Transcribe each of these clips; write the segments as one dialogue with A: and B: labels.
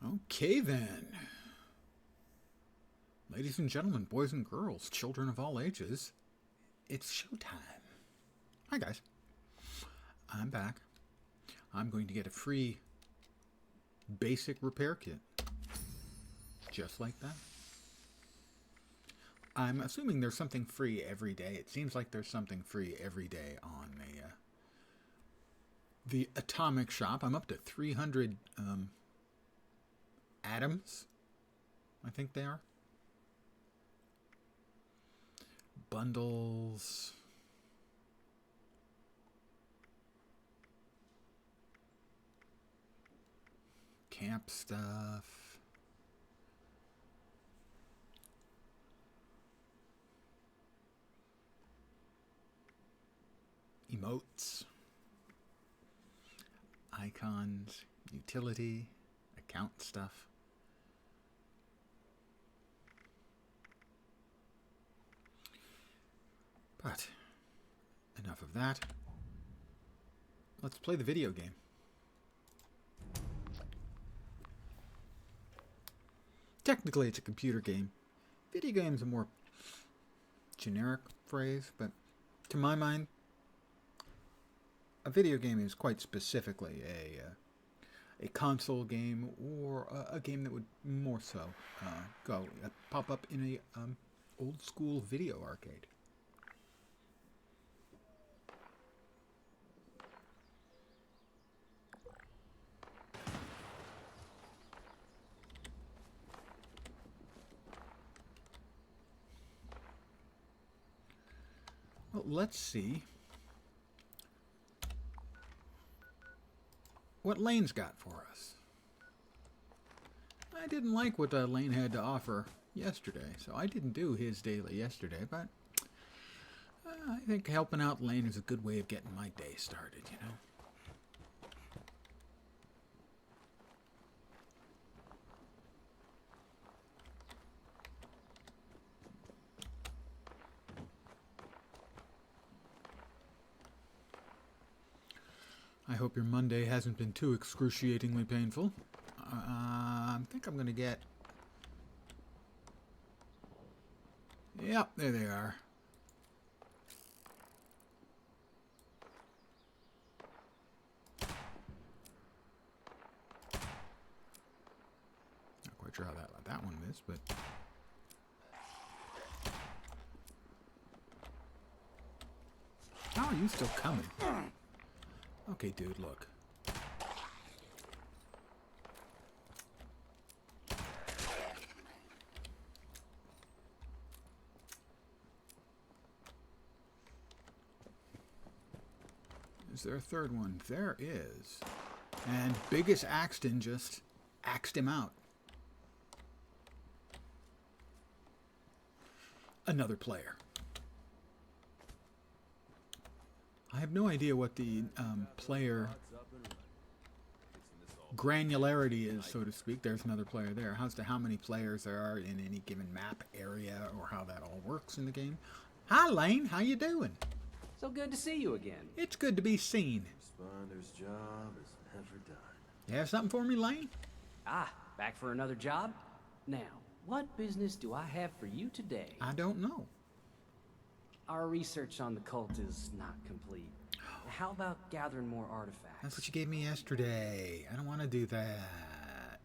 A: Okay then. Ladies and gentlemen, boys and girls, children of all ages, it's showtime. Hi guys. I'm back. I'm going to get a free basic repair kit. Just like that. I'm assuming there's something free every day. It seems like there's something free every day on the Atomic Shop. I'm up to 300 atoms, I think they are. Bundles. Camp stuff. Emotes. Icons. Utility. Account stuff. But enough of that. Let's play the video game. Technically, it's a computer game. Video game's a more generic phrase, but to my mind, a video game is quite specifically a console game or a game that would more so pop up in a old school video arcade. Well, let's see what Lane's got for us. I didn't like what Lane had to offer yesterday, so I didn't do his daily yesterday, but I think helping out Lane is a good way of getting my day started, you know? I hope your Monday hasn't been too excruciatingly painful. I think I'm going to get... Yep, there they are. Not quite sure how that one is, but... How are you still coming? Okay, dude, look. Is there a third one? There is. And Biggest Axton just axed him out. Another player. I have no idea what the player granularity is, so to speak. There's another player there. As to how many players there are in any given map area or how that all works in the game. Hi, Lane. How you doing?
B: So good to see you again.
A: It's good to be seen.
C: Responder's job is never done.
A: You have something for me, Lane?
B: Ah, back for another job? Now, what business do I have for you today?
A: I don't know.
B: Our research on the cult is not complete. How about gathering more artifacts?
A: That's what you gave me yesterday. I don't want to do that.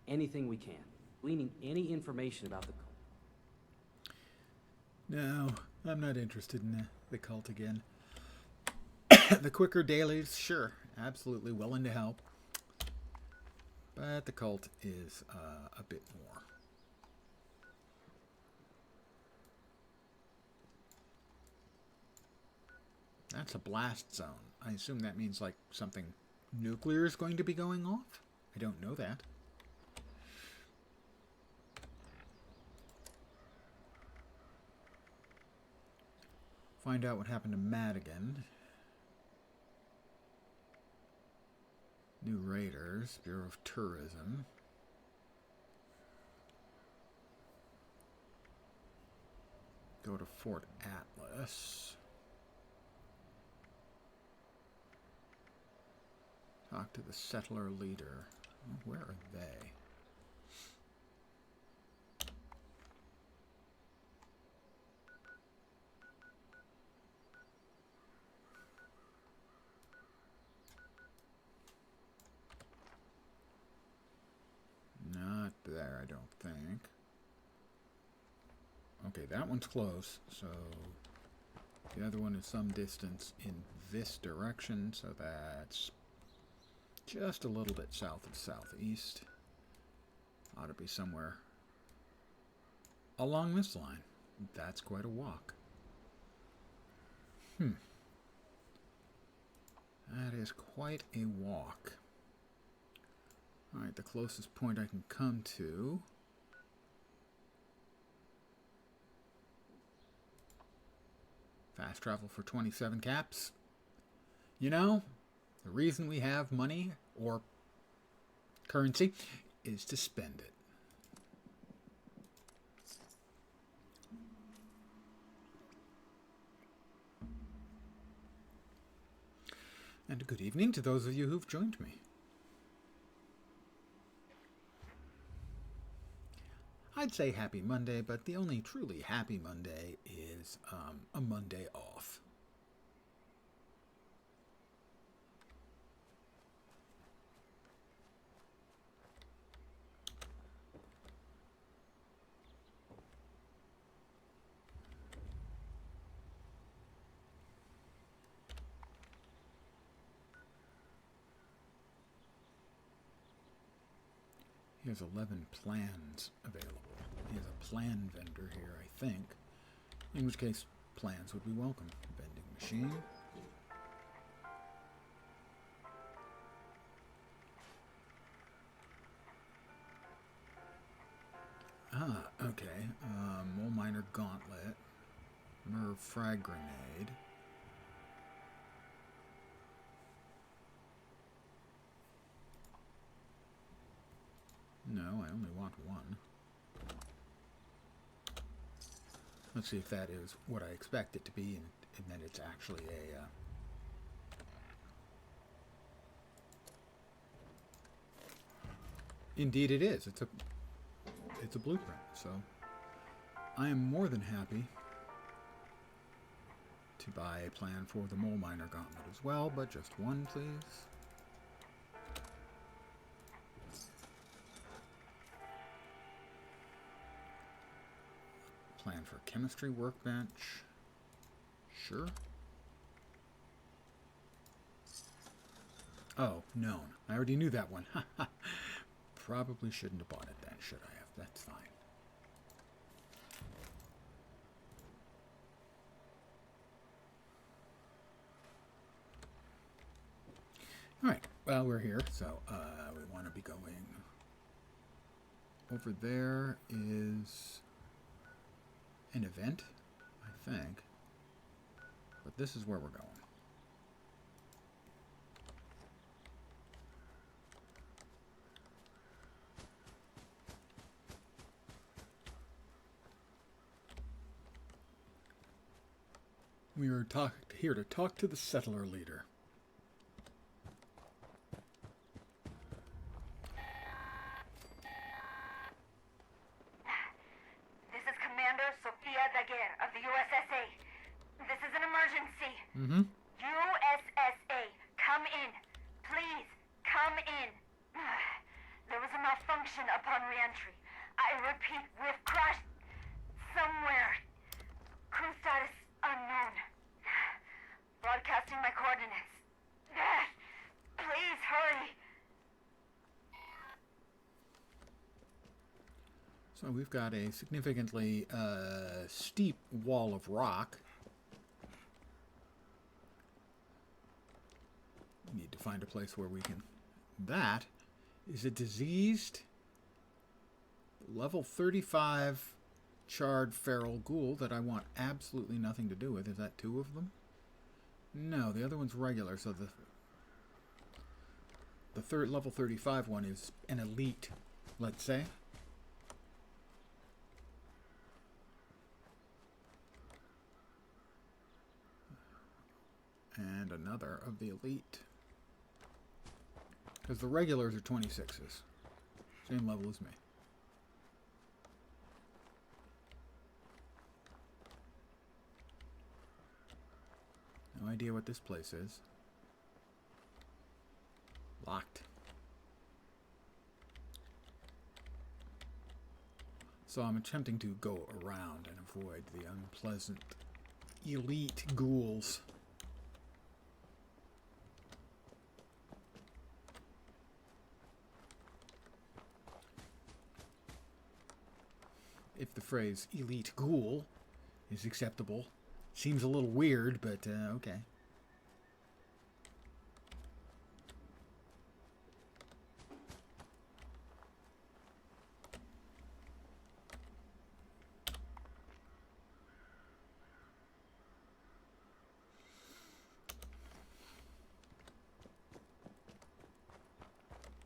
B: Anything we can. Gleaning any information about the cult.
A: No, I'm not interested in the cult again. The quicker dailies, sure, absolutely willing to help. But the cult is a bit more. That's a blast zone. I assume that means like something nuclear is going to be going off? I don't know that. Find out what happened to Madigan. New Raiders, Bureau of Tourism. Go to Fort Atlas. Talk to the settler leader. Where are they? don't think. Okay, that one's close, so the other one is some distance in this direction, so that's just a little bit south of southeast. Ought to be somewhere along this line. That's quite a walk. That is quite a walk. Alright, the closest point I can come to fast travel for 27 caps. You know, the reason we have money or currency is to spend it. And good evening to those of you who've joined me. I'd say happy Monday, but the only truly happy Monday is a Monday off. He has 11 plans available. He has a plan vendor here, I think. In which case, plans would be welcome. Vending machine. Ah, okay. Mole Miner Gauntlet. Merv Frag Grenade. No, I only want one. Let's see if that is what I expect it to be, and then it's actually a... Indeed it is. It's a blueprint, so I am more than happy to buy a plan for the Mole Miner Gauntlet as well, but just one, please. Plan for chemistry workbench. Sure. Oh, known. I already knew that one. Probably shouldn't have bought it then, should I have? That's fine. Alright, well, we're here, so we want to be going... Over there is an event, I think. But this is where we're going. We are here to talk to the settler leader. Mm-hmm.
D: USSA, come in. Please, come in. There was a malfunction upon re-entry. I repeat, we've crashed somewhere. Crew status unknown. Broadcasting my coordinates. Please hurry.
A: So we've got a significantly steep wall of rock. Need to find a place where we can... That is a diseased level 35 charred feral ghoul that I want absolutely nothing to do with. Is that two of them? No, the other one's regular, so the third level 35 one is an elite, let's say. And another of the elite. Because the regulars are 26s. Same level as me. No idea what this place is. Locked. So I'm attempting to go around and avoid the unpleasant elite ghouls. If the phrase elite ghoul is acceptable. Seems a little weird, but okay.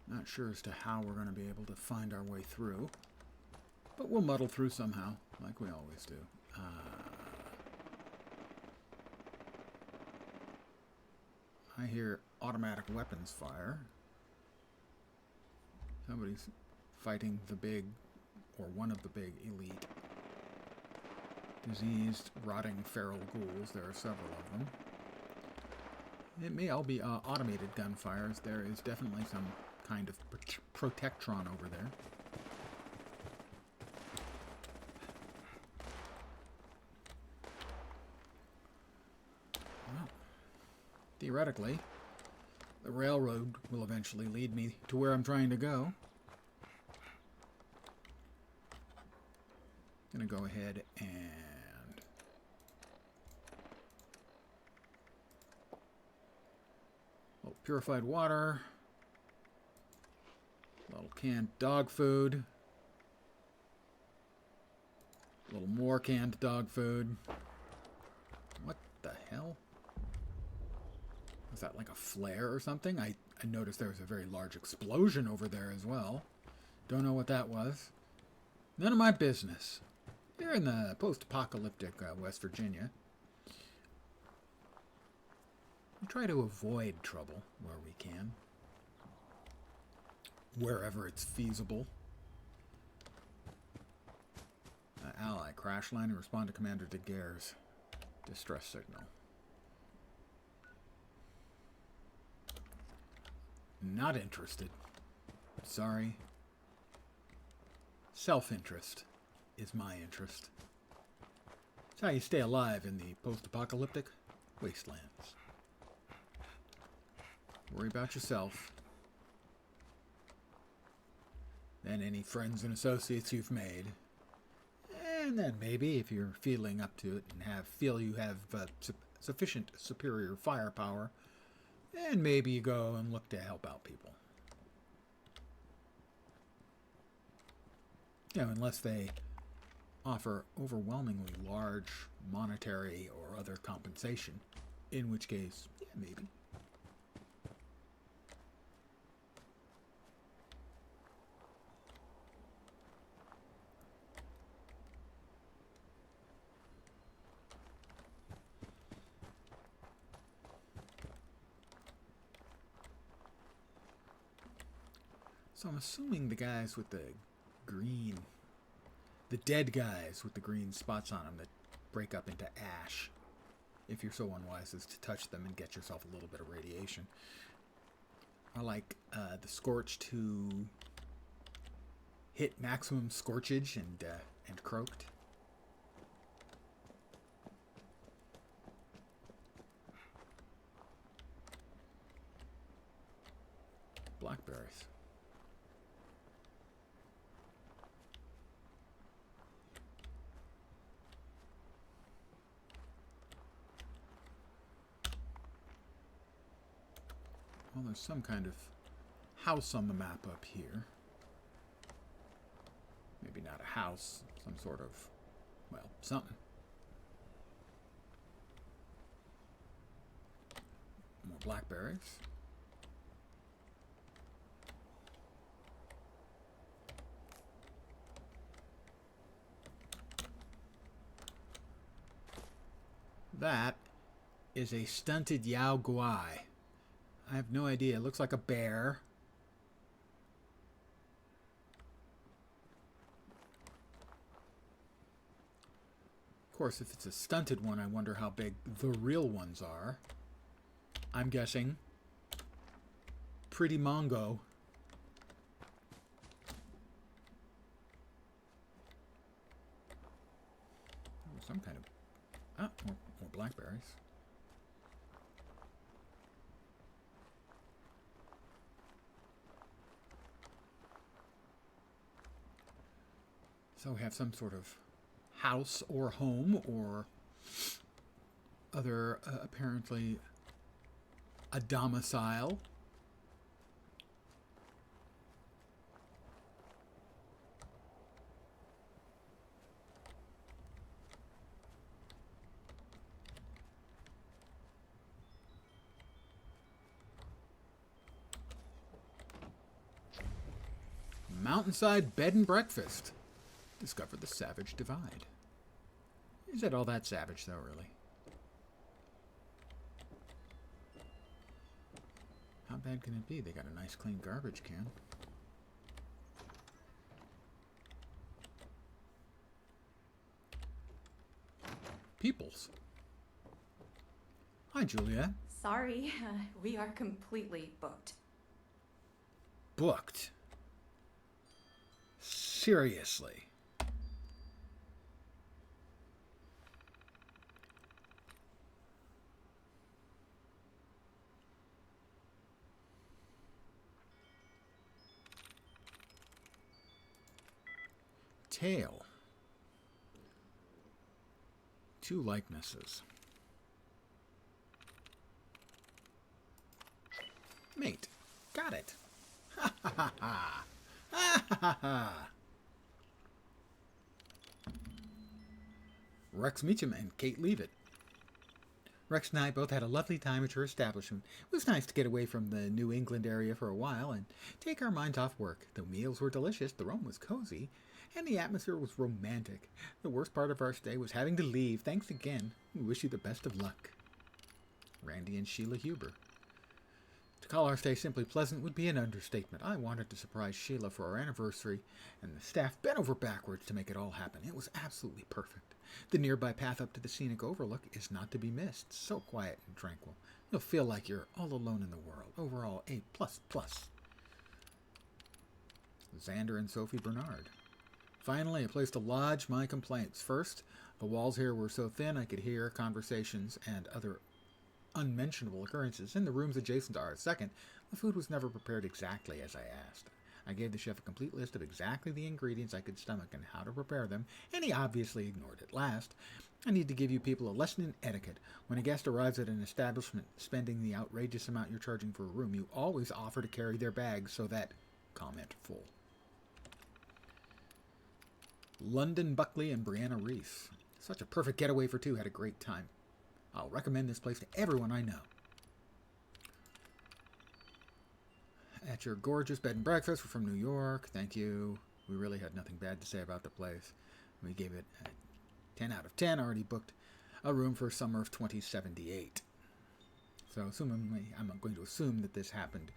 A: Not sure as to how we're going to be able to find our way through. But we'll muddle through somehow, like we always do. I hear automatic weapons fire. Somebody's fighting the big, or one of the big elite, diseased, rotting feral ghouls. There are several of them. It may all be automated gunfires. There is definitely some kind of protectron over there. Well, theoretically, the railroad will eventually lead me to where I'm trying to go. I'm going to go ahead and purified water, a little canned dog food, a little more canned dog food. What the hell? Was that like a flare or something? I noticed there was a very large explosion over there as well. Don't know what that was. None of my business. Here in the post-apocalyptic West Virginia, we try to avoid trouble where we can, wherever it's feasible. Ally, crash line and respond to Commander Daguerre's distress signal. Not interested. Sorry. Self-interest is my interest. It's how you stay alive in the post-apocalyptic wastelands. Worry about yourself. Then any friends and associates you've made. And then maybe, if you're feeling up to it and feel you have sufficient superior firepower, then maybe you go and look to help out people. You know, unless they offer overwhelmingly large monetary or other compensation, in which case, yeah, maybe. So I'm assuming the guys with the green, the dead guys with the green spots on them that break up into ash, if you're so unwise as to touch them and get yourself a little bit of radiation, are like the scorched who hit maximum scorchage and croaked. Blackberries. Well, there's some kind of house on the map up here. Maybe not a house, some sort of, well, something. More blackberries. That is a stunted Yao Guai. I have no idea. It looks like a bear. Of course, if it's a stunted one, I wonder how big the real ones are. I'm guessing pretty mongo. some kind of... Ah, more blackberries. So we have some sort of house or home or other, apparently, a domicile. Mountainside bed and breakfast. Discover the Savage Divide. Is it all that savage, though, really? How bad can it be? They got a nice, clean garbage can. Peoples. Hi, Juliet.
E: Sorry, we are completely booked.
A: Booked. Seriously. Tail. 2 likenesses. Mate. Got it. Ha ha ha ha. Ha ha ha. Rex Meacham and Kate Leavitt. Rex and I both had a lovely time at your establishment. It was nice to get away from the New England area for a while and take our minds off work. The meals were delicious, the room was cozy, and the atmosphere was romantic. The worst part of our stay was having to leave. Thanks again. We wish you the best of luck. Randy and Sheila Huber. To call our stay simply pleasant would be an understatement. I wanted to surprise Sheila for our anniversary, and the staff bent over backwards to make it all happen. It was absolutely perfect. The nearby path up to the scenic overlook is not to be missed. So quiet and tranquil. You'll feel like you're all alone in the world. Overall, A++. Xander and Sophie Bernard. Finally, a place to lodge my complaints. First, the walls here were so thin I could hear conversations and other unmentionable occurrences in the rooms adjacent to ours. Second, the food was never prepared exactly as I asked. I gave the chef a complete list of exactly the ingredients I could stomach and how to prepare them, and he obviously ignored it. Last, I need to give you people a lesson in etiquette. When a guest arrives at an establishment spending the outrageous amount you're charging for a room, you always offer to carry their bags so that... comment full. London Buckley and Brianna Reese. Such a perfect getaway for 2. Had a great time. I'll recommend this place to everyone I know. At your gorgeous bed and breakfast, we're from New York. Thank you. We really had nothing bad to say about the place. We gave it a 10 out of 10. Already booked a room for summer of 2078. So assumingly, I'm going to assume that this happened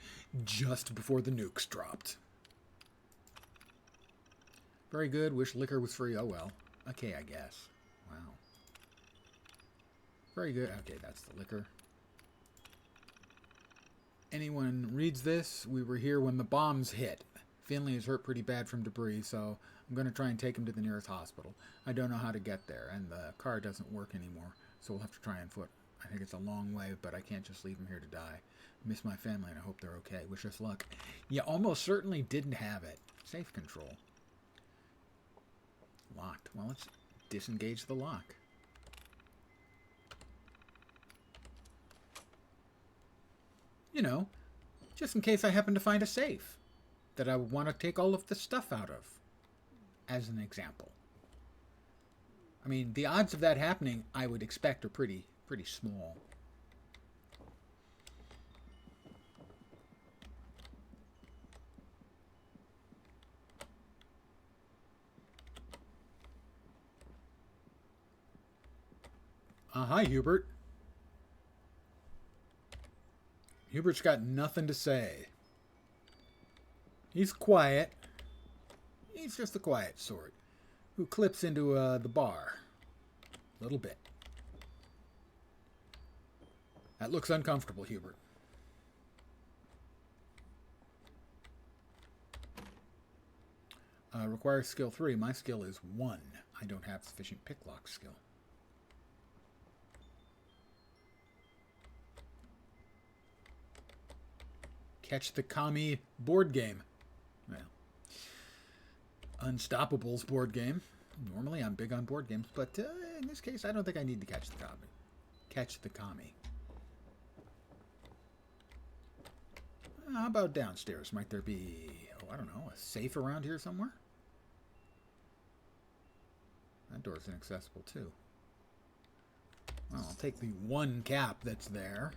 A: just before the nukes dropped. Very good. Wish liquor was free. Oh well. Okay, I guess. Wow. Very good. Okay, that's the liquor. Anyone reads this, we were here when the bombs hit. Finley is hurt pretty bad from debris, so I'm going to try and take him to the nearest hospital. I don't know how to get there, and the car doesn't work anymore, so we'll have to try on foot. I think it's a long way, but I can't just leave him here to die. I miss my family, and I hope they're okay. Wish us luck. You almost certainly didn't have it. Safe control. Locked. Well, let's disengage the lock. You know, just in case I happen to find a safe that I would want to take all of the stuff out of, as an example. I mean, the odds of that happening, I would expect, are pretty small. Hi, Hubert. Hubert's got nothing to say. He's quiet. He's just the quiet sort who clips into the bar a little bit. That looks uncomfortable, Hubert. Requires skill 3. My skill is 1. I don't have sufficient picklock skill. Catch the Kami board game. Well, Unstoppables board game. Normally I'm big on board games, but in this case I don't think I need to catch the Kami. Catch the Kami. How about downstairs? Might there be, oh, I don't know, a safe around here somewhere? That door's inaccessible too. Well, I'll take the one cap that's there.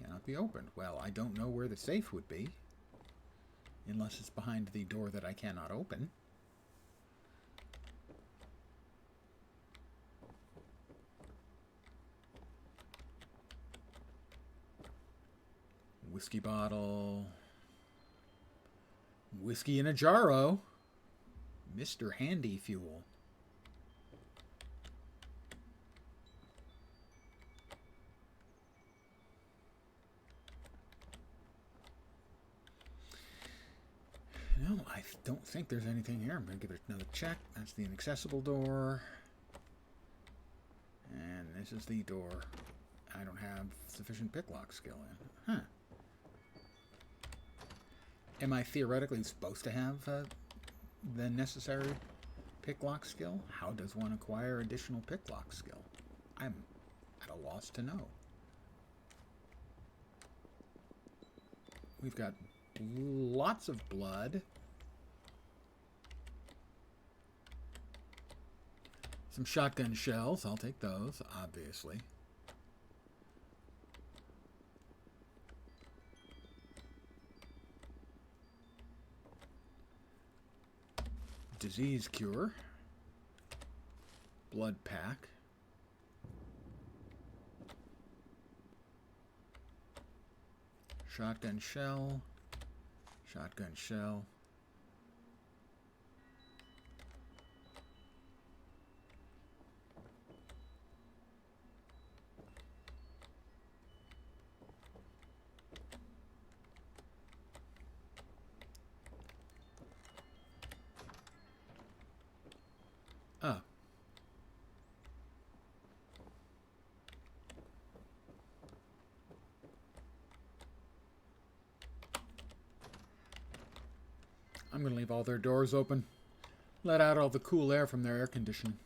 A: Cannot be opened. Well, I don't know where the safe would be. Unless it's behind the door that I cannot open. Whiskey bottle. Whiskey in a jarro. Mr. Handy Fuel. No, I don't think there's anything here. I'm going to give it another check. That's the inaccessible door. And this is the door I don't have sufficient picklock skill in. Huh. Am I theoretically supposed to have the necessary picklock skill? How does one acquire additional picklock skill? I'm at a loss to know. We've got lots of blood. Some shotgun shells. I'll take those, obviously. Disease cure. Blood pack. Shotgun shell. Shotgun shell. Ah. I'm going to leave all their doors open. Let out all the cool air from their air conditioning.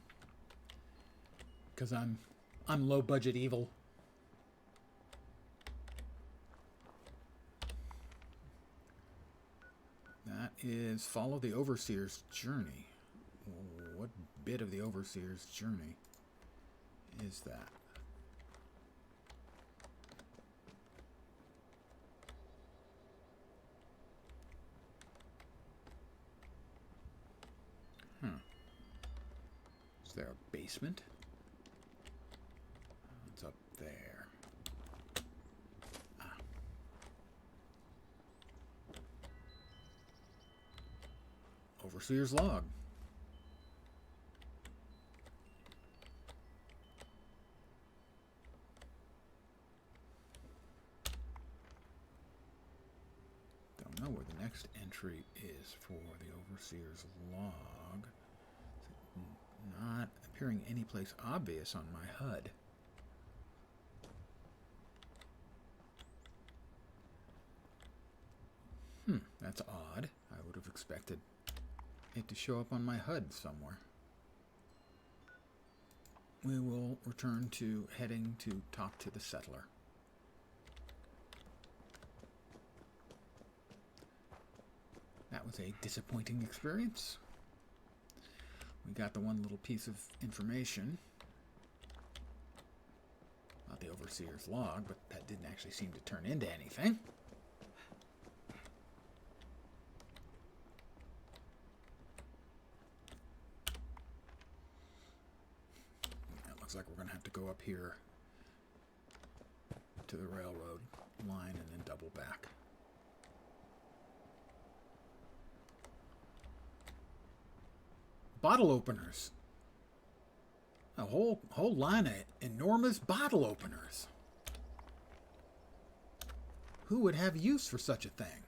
A: Because I'm low budget evil. That is follow the Overseer's journey. What bit of the Overseer's journey is that? Is there a basement? What's up there? Ah. Overseer's log. Don't know where the next entry is for the Overseer's log. Not appearing anyplace obvious on my HUD. That's odd. I would have expected it to show up on my HUD somewhere. We will return to heading to talk to the settler. That was a disappointing experience. We got the one little piece of information about the Overseer's log, but that didn't actually seem to turn into anything. It looks like we're going to have to go up here to the railroad line and then double back. Bottle openers. A whole line of enormous bottle openers. Who would have use for such a thing?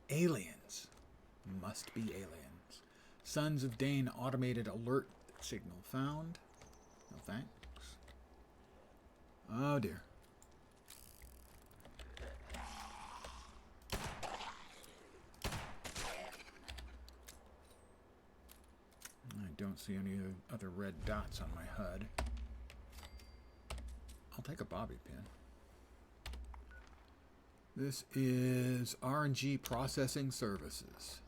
A: Aliens. Must be aliens. Sons of Dane automated alert signal found. No thanks. Oh dear. I don't see any other red dots on my HUD. I'll take a bobby pin. This is RNG Processing Services.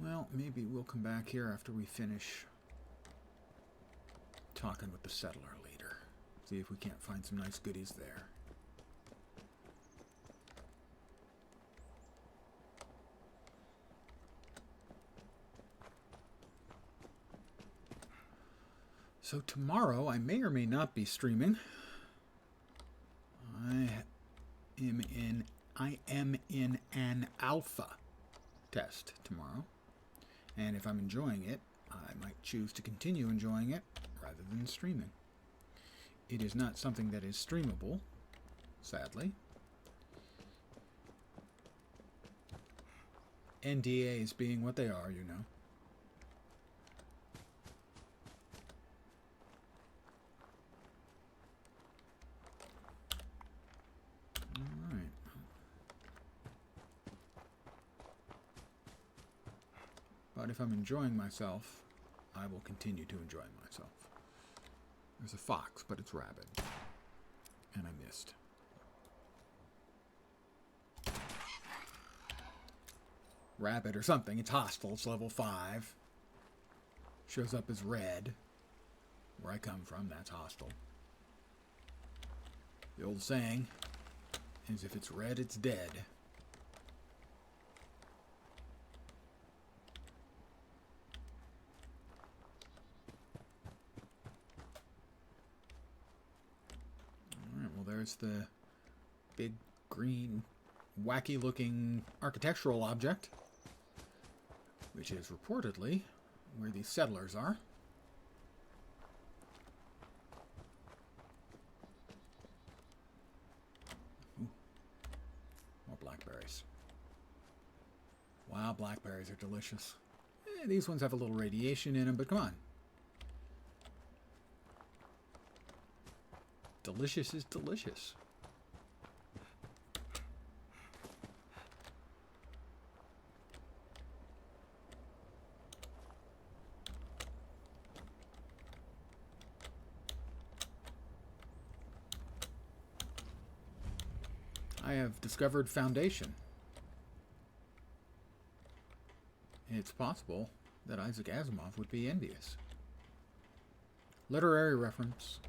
A: Well, maybe we'll come back here after we finish talking with the settler leader. See if we can't find some nice goodies there. So tomorrow I may or may not be streaming. I am in an alpha test tomorrow. And if I'm enjoying it, I might choose to continue enjoying it rather than streaming. It is not something that is streamable, sadly. NDAs being what they are, you know. Alright. But if I'm enjoying myself, I will continue to enjoy myself. There's a fox, but it's rabid. And I missed. Rabbit or something. It's hostile. It's level 5. Shows up as red. Where I come from, that's hostile. The old saying is if it's red, it's dead. Alright, well there's the big green wacky looking architectural object, which is reportedly where these settlers are. Ooh, more blackberries. Wow, blackberries are delicious. These ones have a little radiation in them, but come on. Delicious is delicious. I have discovered Foundation. It's possible that Isaac Asimov would be envious. Literary reference.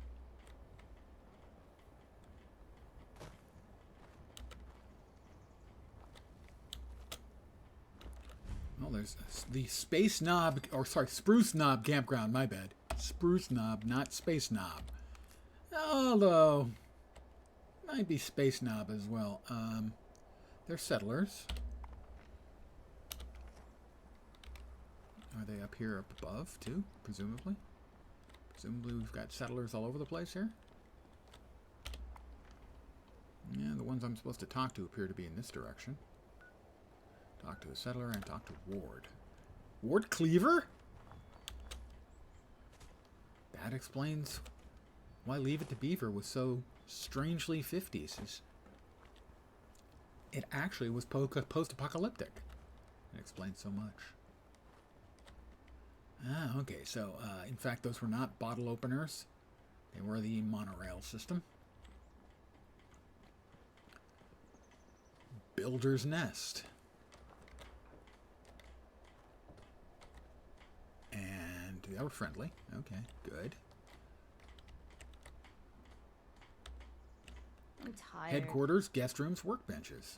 A: Well, there's the Space Knob, or sorry, Spruce Knob Campground, my bad. Spruce Knob, not Space Knob. Although, might be Space Knob as well. They're settlers. Are they up here, up above, too? Presumably. Presumably we've got settlers all over the place here. Yeah, the ones I'm supposed to talk to appear to be in this direction. Talk to the settler and talk to Ward. Ward Cleaver? That explains why Leave It to Beaver was so strangely 50s. It actually was post-apocalyptic. It explains so much. Ah, okay, so, in fact, those were not bottle openers. They were the monorail system. Builder's Nest. And they were friendly. Okay, good.
F: I'm tired.
A: Headquarters, guest rooms, workbenches.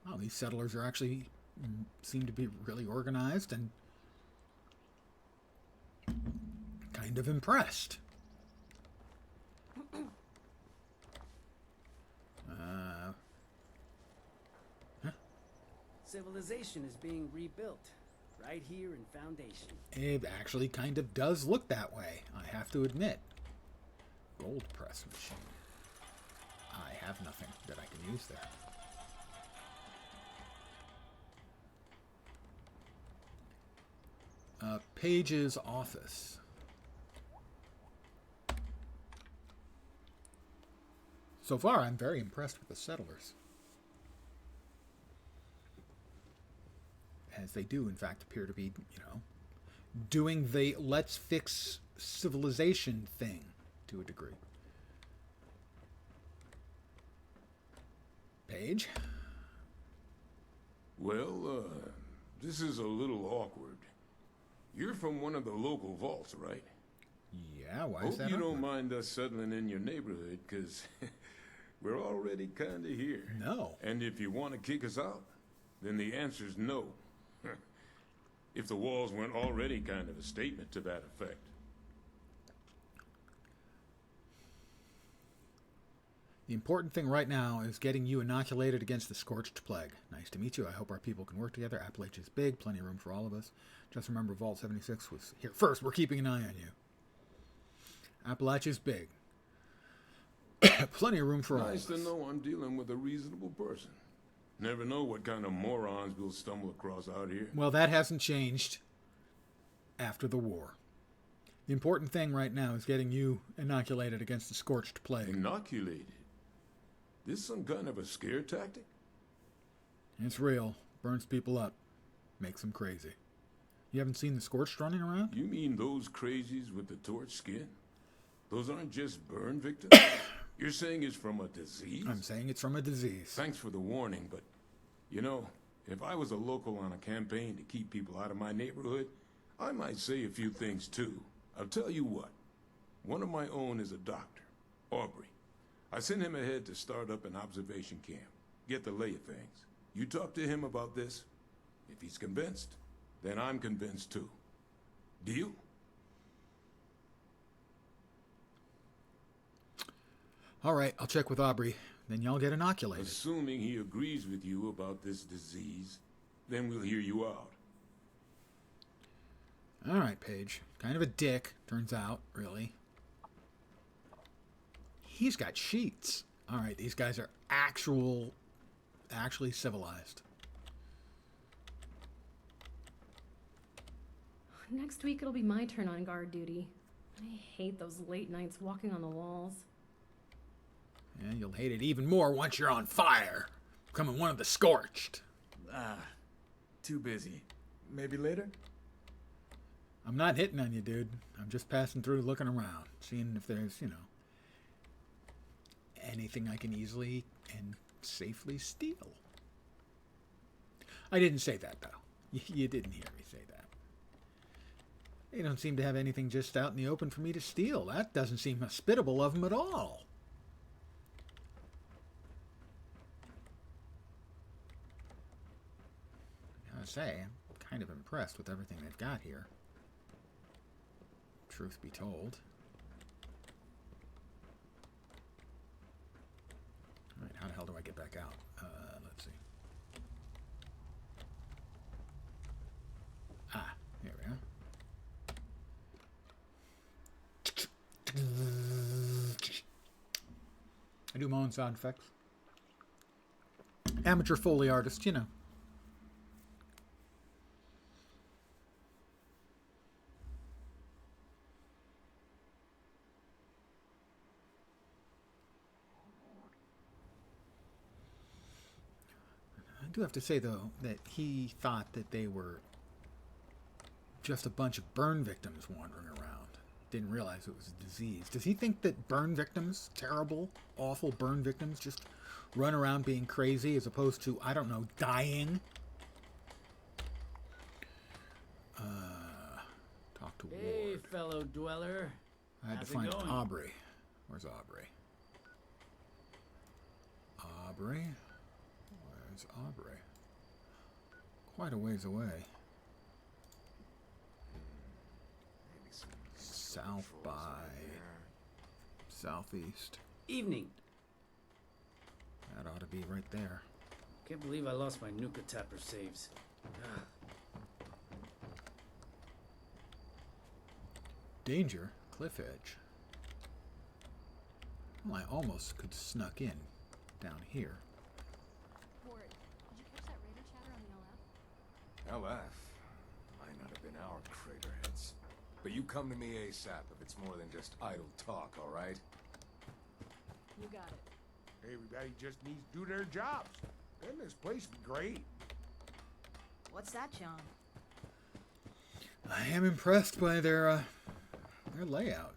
A: Wow, these settlers are actually seem to be really organized and kind of impressed.
B: Civilization is being rebuilt right here in Foundation.
A: It actually kind of does look that way, I have to admit. Gold press machine. I have nothing that I can use there. . Page's office. So far, I'm very impressed with the settlers. As they do, in fact, appear to be, doing the let's fix civilization thing to a degree. Page?
F: Well, this is a little awkward. You're from one of the local vaults, right?
A: Yeah, why is that?
F: Hope you don't
A: awkward?
F: mind us settling in your neighborhood, because we're already kinda here.
A: No.
F: And if you want to kick us out, then the answer's no. If the walls weren't already kind of a statement to that effect.
A: The important thing right now is getting you inoculated against the scorched plague. Nice to meet you. I hope our people can work together. Appalachia's big, plenty of room for all of us. Just remember, Vault 76 was here first. We're keeping an eye on you. Appalachia's big. Plenty of room for all of us.
F: Nice to know I'm dealing with a reasonable person. Never know what kind of morons we'll stumble across out here.
A: Well, that hasn't changed after the war. The important thing right now is getting you inoculated against the scorched plague.
F: Inoculated? This some kind of a scare tactic?
A: It's real. Burns people up. Makes them crazy. You haven't seen the scorched running around?
F: You mean those crazies with the torch skin? Those aren't just burn victims? You're saying it's from a disease?
A: I'm saying it's from a disease.
F: Thanks for the warning, but, if I was a local on a campaign to keep people out of my neighborhood, I might say a few things too. I'll tell you what. One of my own is a doctor, Aubrey. I sent him ahead to start up an observation camp, get the lay of things. You talk to him about this. If he's convinced, then I'm convinced too. Deal?
A: All right, I'll check with Aubrey. Then y'all get inoculated.
F: Assuming he agrees with you about this disease, then we'll hear you out.
A: All right, Paige. Kind of a dick, turns out, really. He's got sheets. All right, these guys are actually civilized.
G: Next week it'll be my turn on guard duty. I hate those late nights walking on the walls.
A: And you'll hate it even more once you're on fire, becoming one of the scorched.
H: Too busy. Maybe later?
A: I'm not hitting on you, dude. I'm just passing through, looking around, seeing if there's, anything I can easily and safely steal. I didn't say that, though. You didn't hear me say that. They don't seem to have anything just out in the open for me to steal. That doesn't seem hospitable of them at all. I gotta say, I'm kind of impressed with everything they've got here. Truth be told. Alright, how the hell do I get back out? Let's see. Ah, here we are. I do my own sound effects. Amateur Foley artist, I do have to say, though, that he thought that they were just a bunch of burn victims wandering around. Didn't realize it was a disease. Does he think that burn victims, terrible, awful burn victims, just run around being crazy as opposed to, I don't know, dying? Talk to
I: Hey,
A: Ward.
I: fellow dweller.
A: I had
I: How's
A: to
I: it
A: find
I: going?
A: Aubrey. Where's Aubrey? Aubrey? Where's Aubrey? Quite a ways away. South by southeast.
I: Evening.
A: That ought to be right there.
I: Can't believe I lost my Nuka Tapper saves. Ah,
A: Danger, cliff edge. Well, I almost could snuck in down here.
G: Ward, did you catch that radar chatter on the LF?
J: LF? Might not have been our craterheads. But you come to me ASAP if it's more than just idle talk, alright?
G: You got it.
K: Everybody just needs to do their jobs. Then this place would be great.
L: What's that, John?
A: I am impressed by their layout.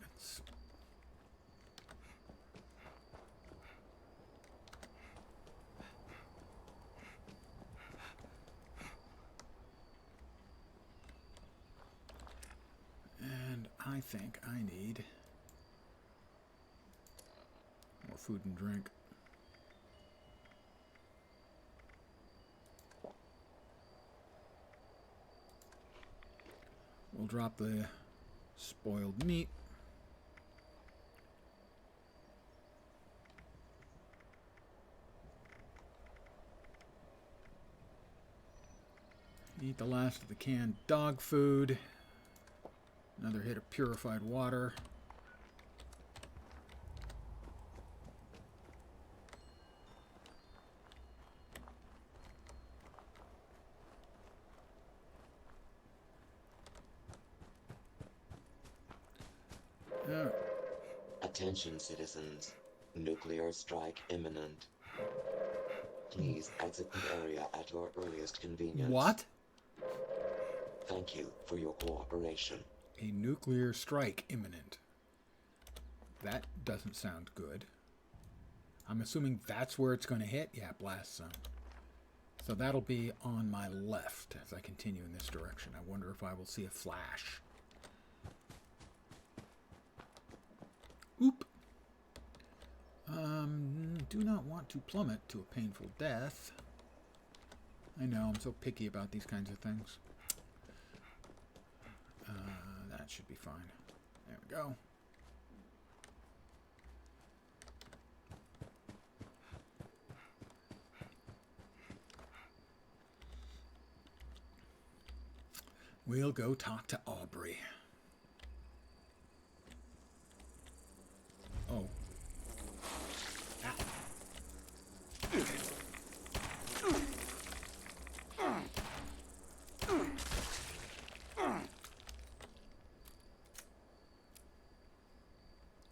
A: And I think I need more food and drink. We'll drop the spoiled meat. Eat the last of the canned dog food. Another hit of purified water.
M: Attention, citizens. Nuclear strike imminent. Please exit the area at your earliest convenience.
A: What?
M: Thank you for your cooperation.
A: A nuclear strike imminent. That doesn't sound good. I'm assuming that's where it's going to hit. Yeah, blast zone. So that'll be on my left as I continue in this direction. I wonder if I will see a flash. Oop. Do not want to plummet to a painful death. I know, I'm so picky about these kinds of things. That should be fine. There we go. We'll go talk to Aubrey. Oh. Ah.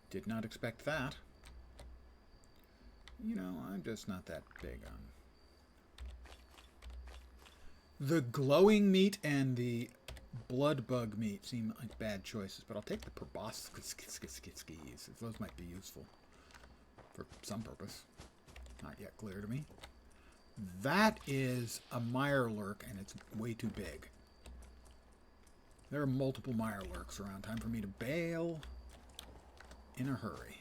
A: Did not expect that. You know, I'm just not that big on the glowing meat and the blood bug meat seem like bad choices, but I'll take the proboscis. Those might be useful for some purpose. Not yet clear to me. That is a mirelurk, and it's way too big. There are multiple mirelurks around. Time for me to bail in a hurry.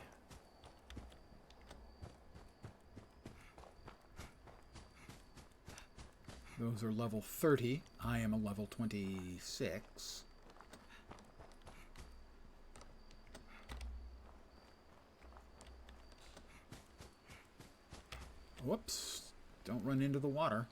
A: Those are level 30. I am a level 26. Whoops. Don't run into the water.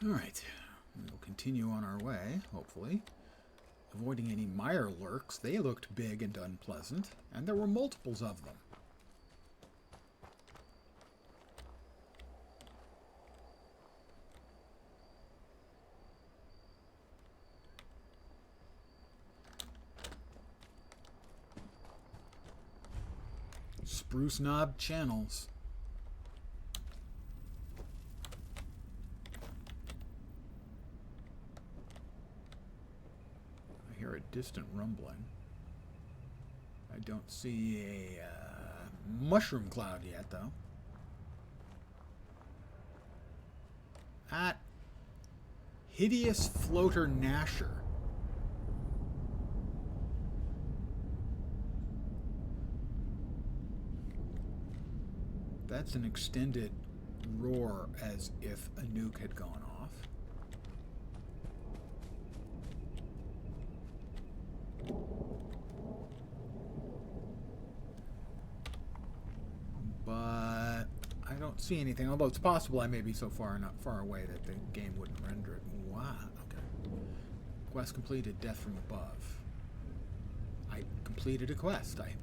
A: All right. We'll continue on our way, hopefully. Avoiding any mirelurks. They looked big and unpleasant, and there were multiples of them. Spruce knob channels. I hear a distant rumbling. I don't see a mushroom cloud yet, though. At Hideous Floater Gnasher. That's an extended roar as if a nuke had gone off. But I don't see anything, although it's possible I may be so far away that the game wouldn't render it. Wow, okay. Quest completed, death from above. I completed a quest. I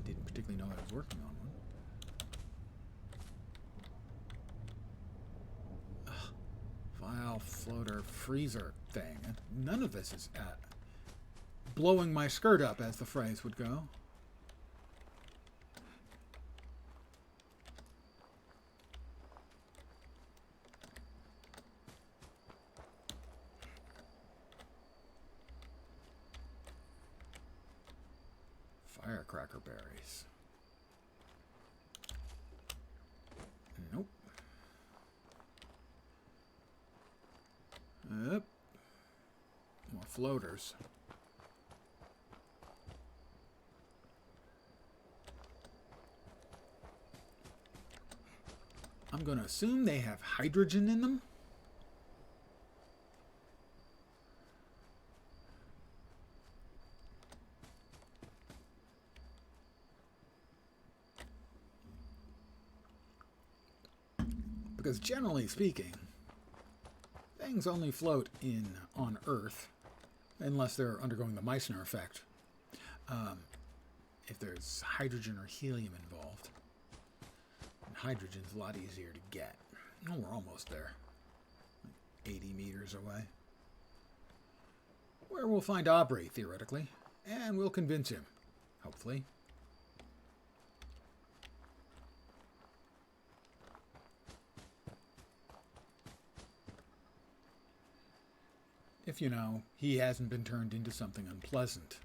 A: didn't particularly know I was working on one. Tile, floater, freezer thing. None of this is blowing my skirt up, as the phrase would go. Firecracker berries. Nope. Yep. More floaters. I'm going to assume they have hydrogen in them. Because generally speaking, things only float on Earth unless they're undergoing the Meissner effect. If there's hydrogen or helium involved. And hydrogen's a lot easier to get. Oh, we're almost there. 80 meters away. Where we'll find Aubrey, theoretically. And we'll convince him. Hopefully. If, you know, he hasn't been turned into something unpleasant.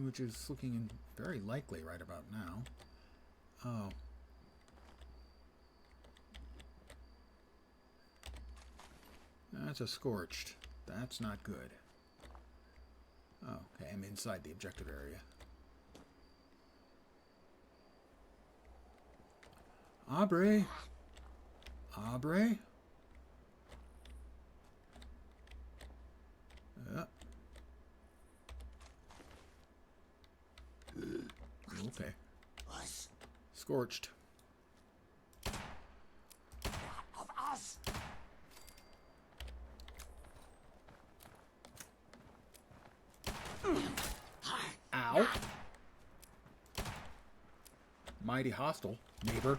A: Which is looking very likely right about now. Oh. That's a scorched. That's not good. Oh, okay, I'm inside the objective area. Aubrey? Aubrey? Okay. Scorched.
J: Of us.
A: Ow. Mighty hostile, neighbor.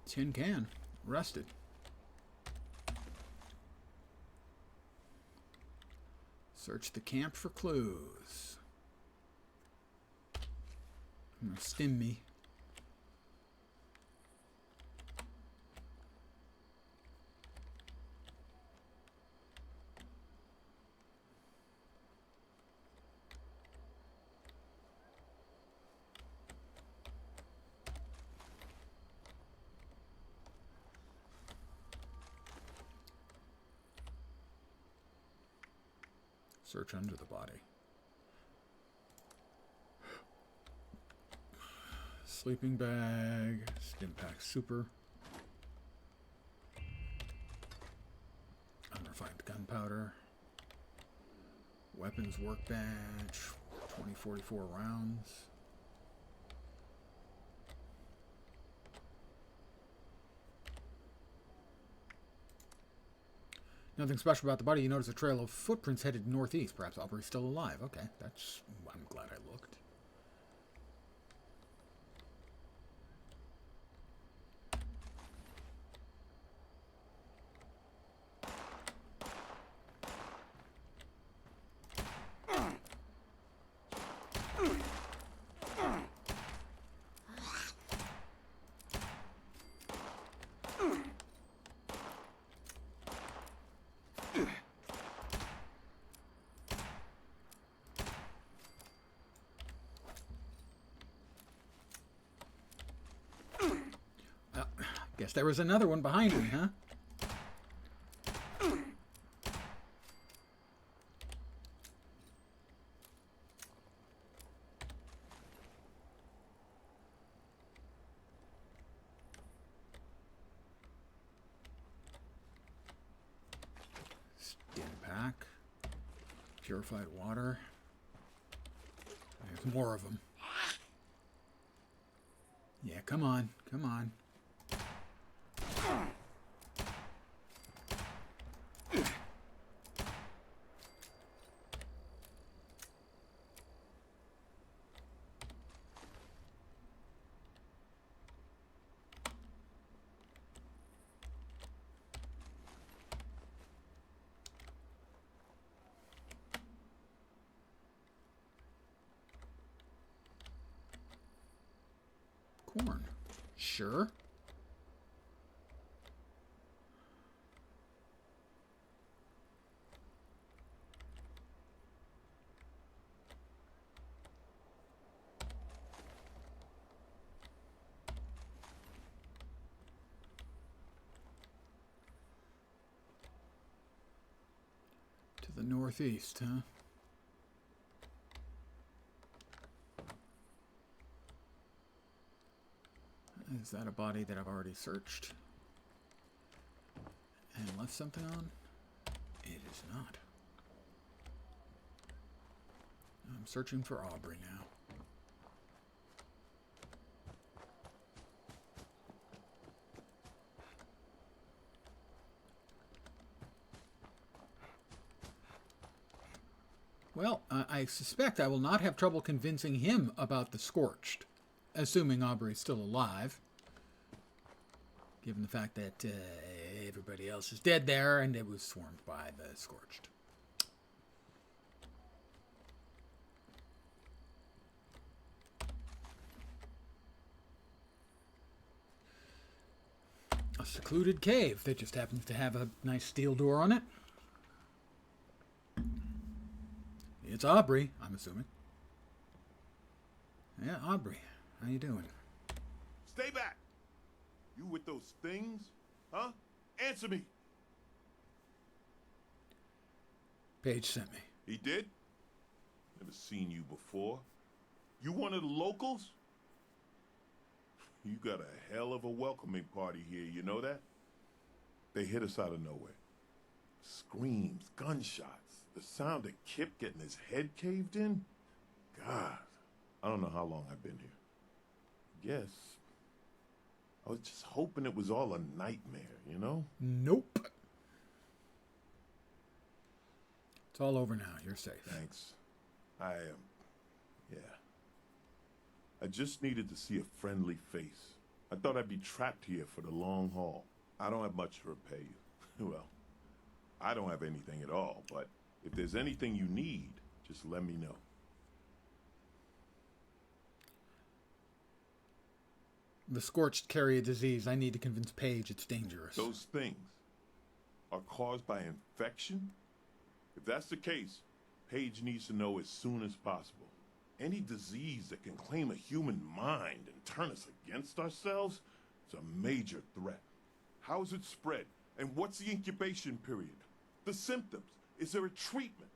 A: Tin can. Rusted. Search the camp for clues. Stim me. Search under the body. Sleeping bag, Stimpack Super. Unrefined gunpowder. Weapons workbench, 2044 rounds. Nothing special about the body. You notice a trail of footprints headed northeast. Perhaps Aubrey's still alive. Okay, that's... I'm glad I looked. Guess there was another one behind me, huh? Purified water. There's more of them. Yeah, come on. Come on. Corn. Sure. To the northeast, huh? Is that a body that I've already searched and left something on? It is not. I'm searching for Aubrey now. Well, I suspect I will not have trouble convincing him about the Scorched, assuming Aubrey's still alive. Given the fact that everybody else is dead there and it was swarmed by the Scorched. A secluded cave that just happens to have a nice steel door on it. It's Aubrey, I'm assuming. Yeah, Aubrey. How you doing?
N: Stay back! You with those things? Huh? Answer me!
A: Paige sent me.
N: He did? Never seen you before. You one of the locals? You got a hell of a welcoming party here, you know that? They hit us out of nowhere. Screams, gunshots, the sound of Kip getting his head caved in. God, I don't know how long I've been here. Guess I was just hoping it was all a nightmare, you know?
A: Nope. It's all over now. You're safe.
N: Thanks. Yeah. I just needed to see a friendly face. I thought I'd be trapped here for the long haul. I don't have much to repay you. Well, I don't have anything at all, but if there's anything you need, just let me know.
A: The Scorched carry a disease. I need to convince Paige it's dangerous.
N: Those things are caused by infection? If that's the case, Paige needs to know as soon as possible. Any disease that can claim a human mind and turn us against ourselves is a major threat. How is it spread? And what's the incubation period? The symptoms? Is there a treatment?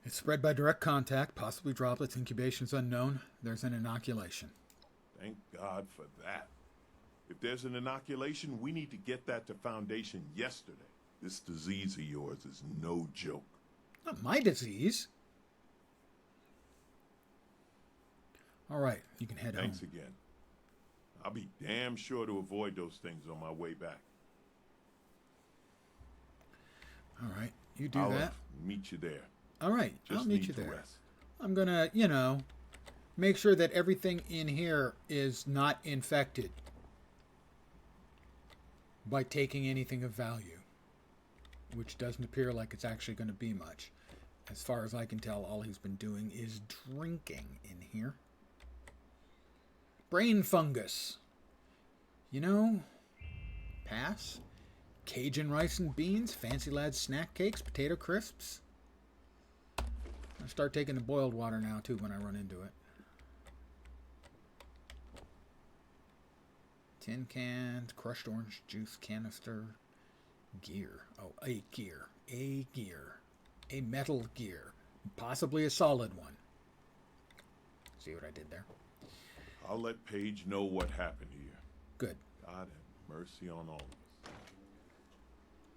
A: It's spread by direct contact, possibly droplets. Incubation's unknown. There's an inoculation.
N: Thank God for that. If there's an inoculation, we need to get that to Foundation yesterday. This disease of yours is no joke.
A: Not my disease. All right, you can head home.
N: Thanks again. I'll be damn sure to avoid those things on my way back.
A: All right, you do
N: I'll
A: that.
N: Meet you there.
A: All right,
N: Just
A: I'll meet
N: need
A: you
N: to
A: there.
N: rest.
A: I'm gonna, make sure that everything in here is not infected by taking anything of value, which doesn't appear like it's actually going to be much. As far as I can tell, all he's been doing is drinking in here. Brain fungus. Pass. Cajun rice and beans, Fancy Lad's snack cakes, potato crisps. I'll start taking the boiled water now, too, when I run into it. Tin cans, crushed orange juice canister, gear. Oh, a gear. A gear. A metal gear. Possibly a solid one. See what I did there?
N: I'll let Paige know what happened here.
A: Good.
N: God have mercy on all of us.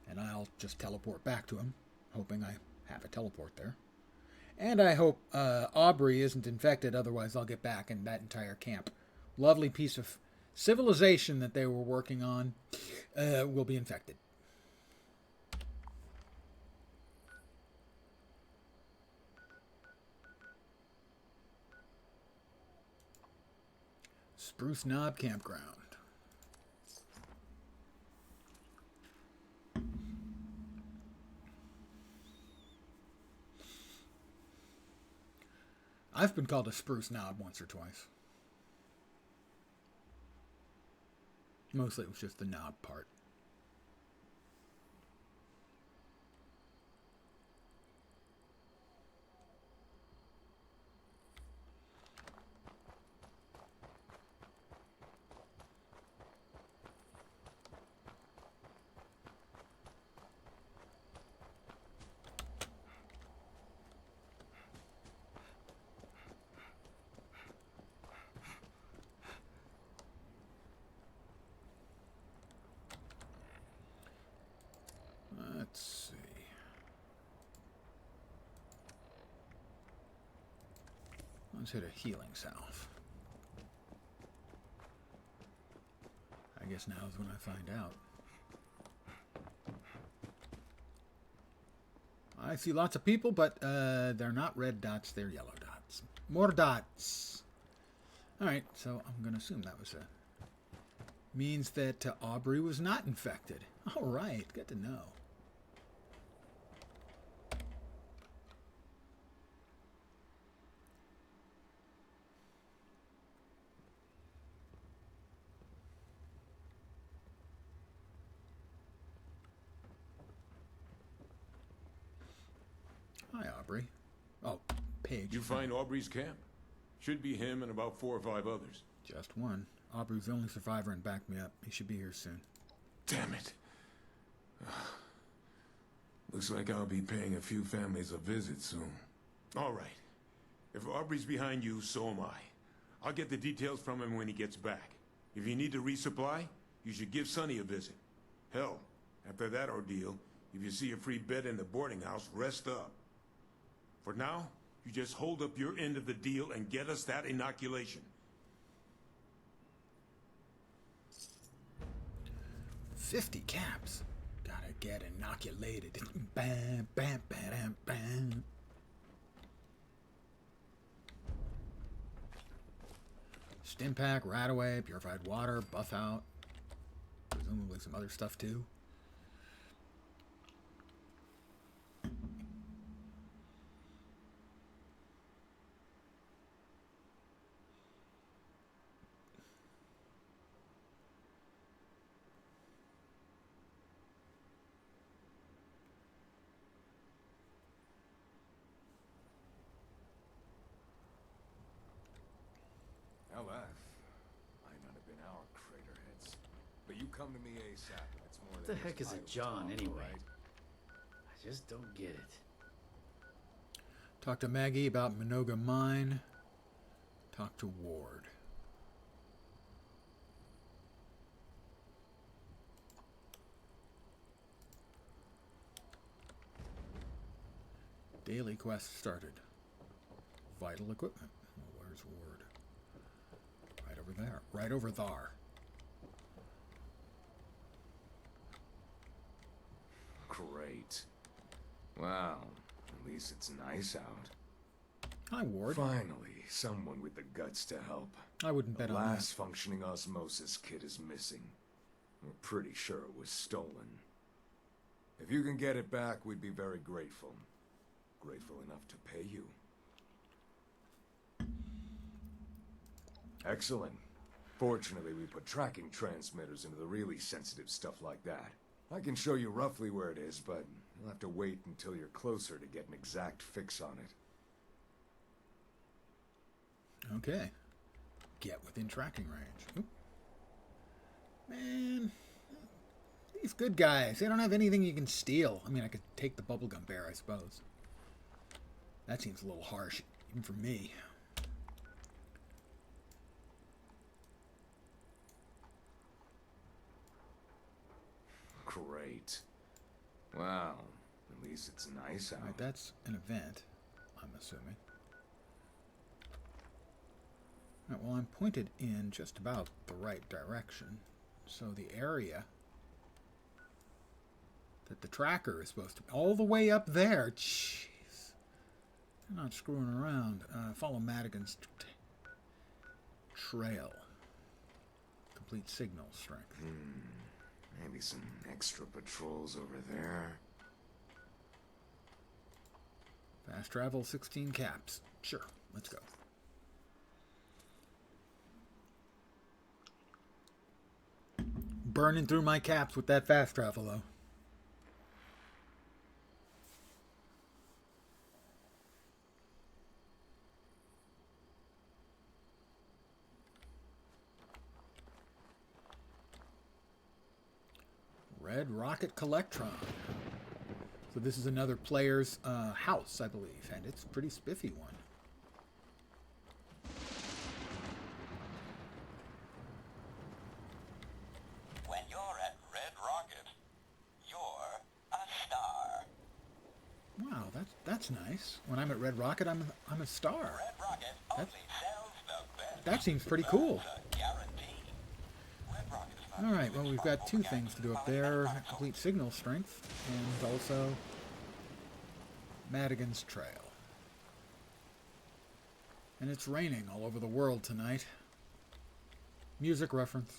A: And I'll just teleport back to him, hoping I have a teleport there. And I hope Aubrey isn't infected, otherwise I'll get back and that entire camp. Lovely piece of civilization that they were working on will be infected. Spruce Knob Campground. I've been called a spruce knob once or twice. Mostly it was just the knob part. Let's see. Let's hit a healing salve. I guess now is when I find out. I see lots of people, but they're not red dots, they're yellow dots. More dots. Alright, so I'm going to assume that was means that Aubrey was not infected. Alright, good to know. Hi, Aubrey. Oh, Paige.
F: You find Aubrey's camp? Should be him and about 4 or 5 others.
A: Just one. Aubrey's the only survivor and backed me up. He should be here soon.
F: Damn it. Looks like I'll be paying a few families a visit soon. All right. If Aubrey's behind you, so am I. I'll get the details from him when he gets back. If you need to resupply, you should give Sonny a visit. Hell, after that ordeal, if you see a free bed in the boarding house, rest up. For now, you just hold up your end of the deal and get us that inoculation.
A: 50 caps. Gotta get inoculated. Bam, bam, bam, bam. Stim pack, rat away, purified water, buff out. Presumably some other stuff too.
J: LF. Might not have been our crater heads. But you come to me ASAP if it's more
I: What
J: than
I: the heck is a
J: just
I: John,
J: idle talk,
I: anyway?
J: right?
I: I just don't get it.
A: Talk to Maggie about Minoga Mine. Talk to Ward. Daily quest started. Vital equipment. Well, where's Ward? Right over there. Right over there.
J: Great. Well, at least it's nice out.
A: Hi, Ward.
J: Finally, someone with the guts to help.
A: I wouldn't bet
J: the
A: on that.
J: last functioning osmosis kit is missing. We're pretty sure it was stolen. If you can get it back, we'd be very grateful. Grateful enough to pay you. Excellent. Fortunately, we put tracking transmitters into the really sensitive stuff like that. I can show you roughly where it is, but you'll have to wait until you're closer to get an exact fix on it.
A: Okay. Get within tracking range. Oop. Man, these good guys, they don't have anything you can steal. I mean, I could take the bubblegum bear, I suppose. That seems a little harsh, even for me.
J: Great. Well, at least it's nice out.
A: Right, that's an event, I'm assuming. Right, well, I'm pointed in just about the right direction. So the area that the tracker is supposed to be, all the way up there. Jeez. They're not screwing around. Follow Madigan's trail. Complete signal strength.
J: Maybe some extra patrols over there.
A: Fast travel, 16 caps. Sure, let's go. Burning through my caps with that fast travel, though. Red Rocket Collectron. So this is another player's house, I believe, and it's a pretty spiffy one.
O: When you're at Red Rocket, you're a star.
A: Wow, that's nice. When I'm at Red Rocket, I'm a star.
O: Red Rocket only sells the best.
A: That seems pretty cool. All right, well, we've got two things to do up there. Complete signal strength and also Madigan's Trail. And it's raining all over the world tonight. Music reference.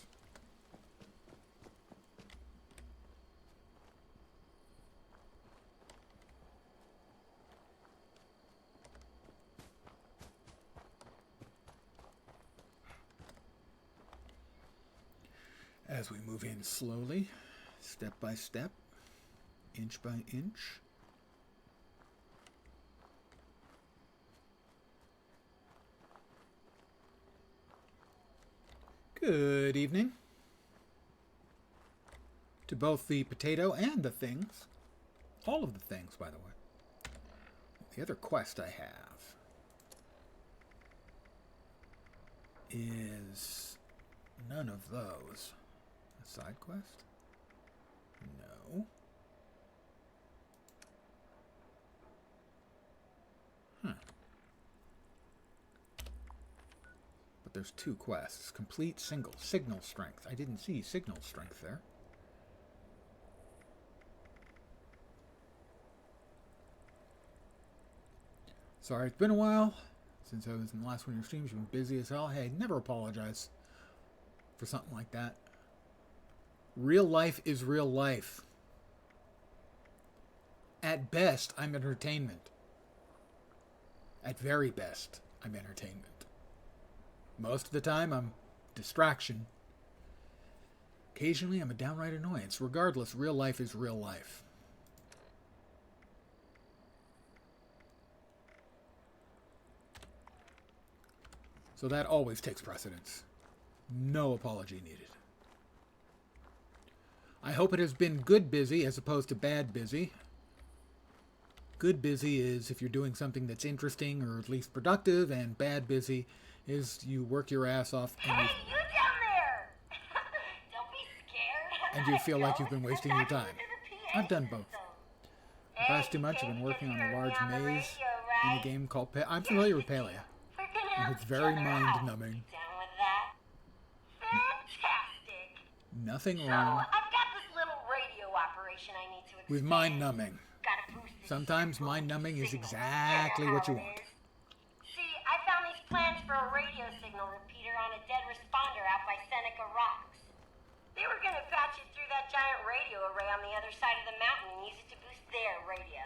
A: As we move in slowly, step by step, inch by inch. Good evening to both the potato and the things. All of the things, by the way. The other quest I have is none of those. A side quest? No. Huh. But there's two quests. Complete signal strength. I didn't see signal strength there. Sorry, it's been a while since I was in the last one of your streams. You've been busy as hell. Hey, never apologize for something like that. Real life is real life. At best, I'm entertainment. At very best, I'm entertainment. Most of the time, I'm distraction. Occasionally, I'm a downright annoyance. Regardless, real life is real life. So that always takes precedence. No apology needed. I hope it has been good busy as opposed to bad busy. Good busy is if you're doing something that's interesting or at least productive, and bad busy is you work your ass off and
D: Hey, you down there! Don't be scared.
A: and you feel like you've been wasting your time. I've done both. The past 2 months I've been working on a large maze in a game called I'm familiar with Palia. And it's very mind-numbing.
D: Fantastic.
A: Nothing
D: So,
A: wrong
D: I've got this little radio operation I need to
A: with
D: extend.
A: mind-numbing.
D: Gotta boost this
A: Sometimes mind-numbing is exactly what you want.
D: See, I found these plans for a radio signal repeater on a dead responder out by Seneca Rocks. They were gonna patch it through that giant radio array on the other side of the mountain and use it to boost their radio.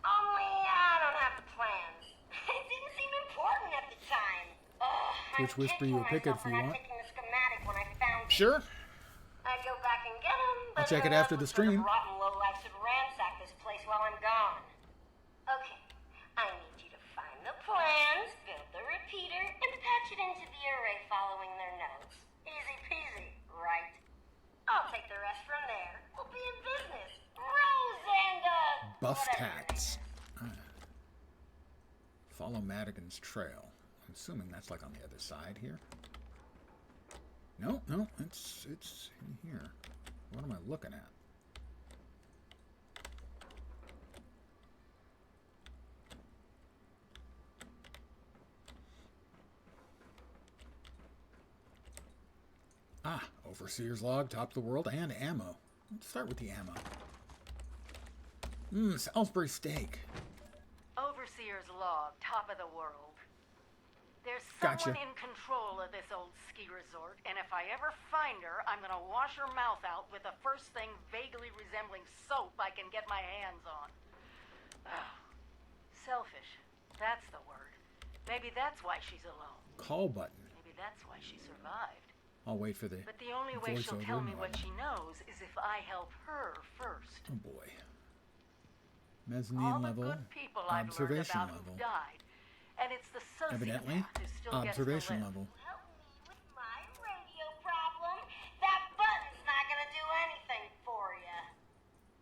D: Only I don't have the plans. It didn't seem important at the time.
A: Which whisper you a picket if you want.
D: Taking the schematic when I found it.
A: Sure.
D: I'd go back and get them, but
A: I'll check it after the stream.
D: Rotten lowlifes would ransack this place while I'm gone. Okay, I need you to find the plans, build the repeater, and patch it into the array following their notes. Easy peasy, right? I'll take the rest from there. We'll be in business. Rosanda!
A: Buffed hats. Follow Madigan's trail. I'm assuming that's like on the other side here. No, it's in here. What am I looking at? Overseer's log, top of the world, and ammo. Let's start with the ammo. Salisbury steak.
P: Overseer's log, top of the world. There's
A: Gotcha.
P: someone in control of this old ski resort, and if I ever find her, I'm gonna wash her mouth out with the first thing vaguely resembling soap I can get my hands on. Selfish. That's the word. Maybe that's why she's alone.
A: Call button.
P: Maybe that's why she survived.
A: I'll wait for the
P: But the only way she'll
A: voiceover
P: tell me
A: and
P: what she knows is if I help her first.
A: Oh boy. Mezzanine
P: All the
A: level.
P: good people I've learned
A: Observation
P: about
A: level.
P: who died. And it's the
A: Evidently,
P: sociopath who still
A: observation
P: gets to live.
A: level.
D: Help me with my radio problem. That button's not gonna do anything for you.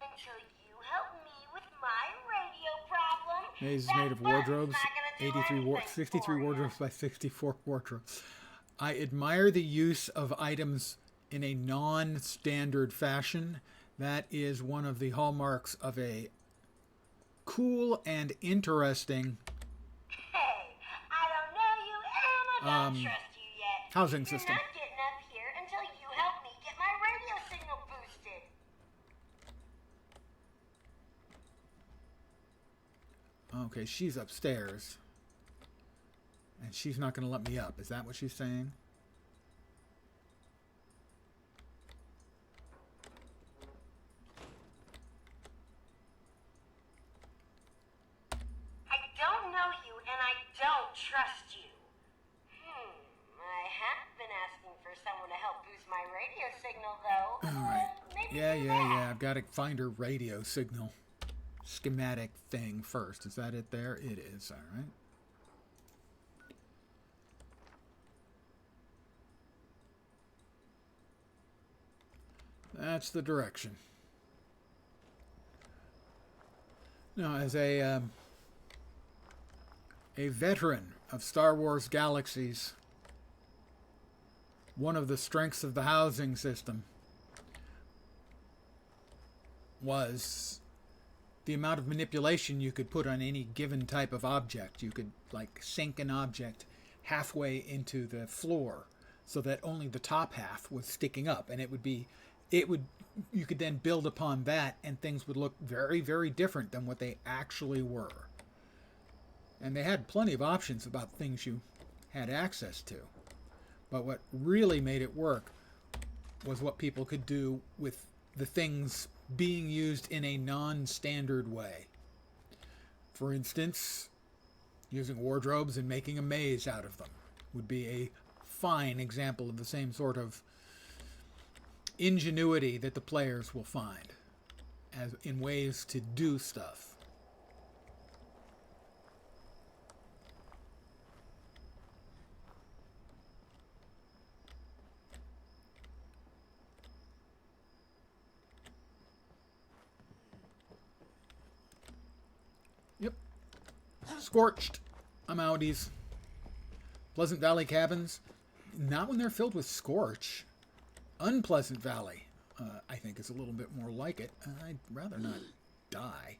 D: Until you help me with my radio problem.
A: Maze is
D: that
A: made of
D: button's
A: wardrobes.
D: not gonna do
A: 63
D: anything for
A: wardrobes by 64 wardrobes. I admire the use of items in a non-standard fashion. That is one of the hallmarks of a cool and interesting
D: Hey, I don't know you and I don't trust you yet.
A: housing
D: You're
A: system.
D: not getting up here until you help me get my radio signal boosted.
A: Okay, she's upstairs. And she's not going to let me up. Is that what she's saying?
D: I don't know you and I don't trust you. I have been asking for someone to help boost my radio signal though.
A: All right.
D: Maybe
A: Yeah,
D: do
A: yeah,
D: that.
A: yeah. I've got to find her radio signal schematic thing first. Is that it there? It is. All right. That's the direction. Now, as a veteran of Star Wars Galaxies, one of the strengths of the housing system was the amount of manipulation you could put on any given type of object. You could like sink an object halfway into the floor so that only the top half was sticking up, and you could then build upon that and things would look very, very different than what they actually were. And they had plenty of options about things you had access to. But what really made it work was what people could do with the things being used in a non-standard way. For instance, using wardrobes and making a maze out of them would be a fine example of the same sort of ingenuity that the players will find as in ways to do stuff. Yep. Scorched. I'm outies. Pleasant Valley cabins. Not when they're filled with scorch. Unpleasant Valley, I think, is a little bit more like it. I'd rather not die.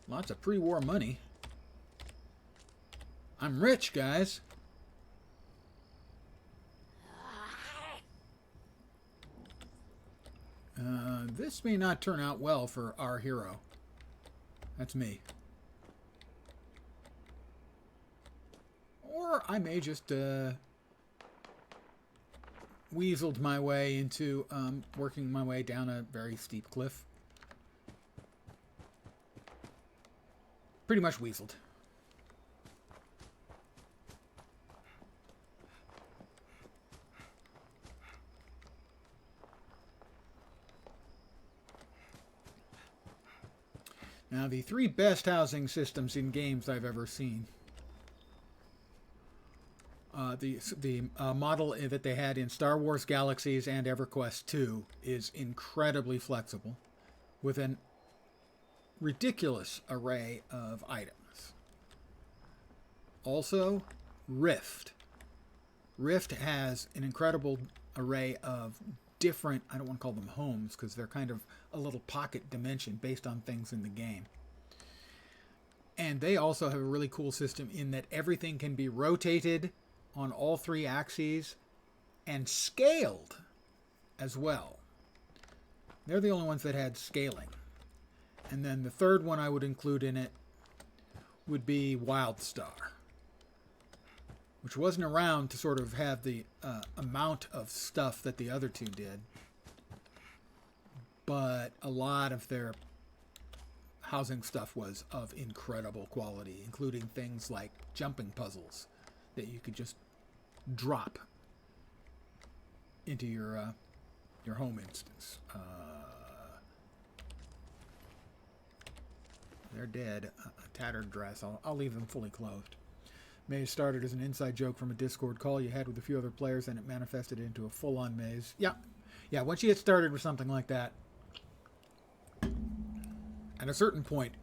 A: Lots of pre-war money. I'm rich, guys. This may not turn out well for our hero. That's me. Or I may just weaseled my way into working my way down a very steep cliff. Pretty much weaseled. Now, the three best housing systems in games I've ever seen. The model that they had in Star Wars Galaxies and EverQuest 2 is incredibly flexible, with an ridiculous array of items. Also, Rift. Rift has an incredible array of different, I don't want to call them homes, because they're kind of a little pocket dimension based on things in the game. And they also have a really cool system in that everything can be rotated on all 3 axes and scaled as well. They're the only ones that had scaling. And then the third one I would include in it would be WildStar, which wasn't around to sort of have the amount of stuff that the other 2 did. But a lot of their housing stuff was of incredible quality, including things like jumping puzzles that you could just drop into your home instance. They're dead. A tattered dress. I'll leave them fully clothed. Maze started as an inside joke from a Discord call you had with a few other players, and it manifested into a full-on maze. Yeah. Once you get started with something like that, at a certain point,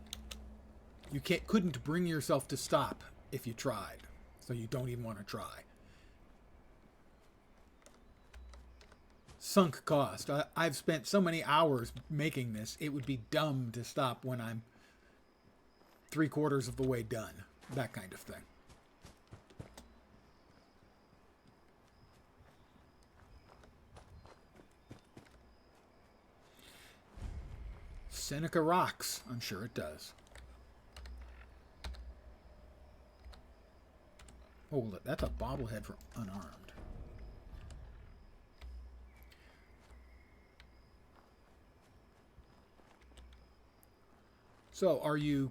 A: you couldn't bring yourself to stop if you tried. So you don't even want to try. Sunk cost. I've spent so many hours making this, it would be dumb to stop when I'm 3/4 of the way done. That kind of thing. Seneca rocks. I'm sure it does. Hold it. That's a bobblehead for unarmed. So, are you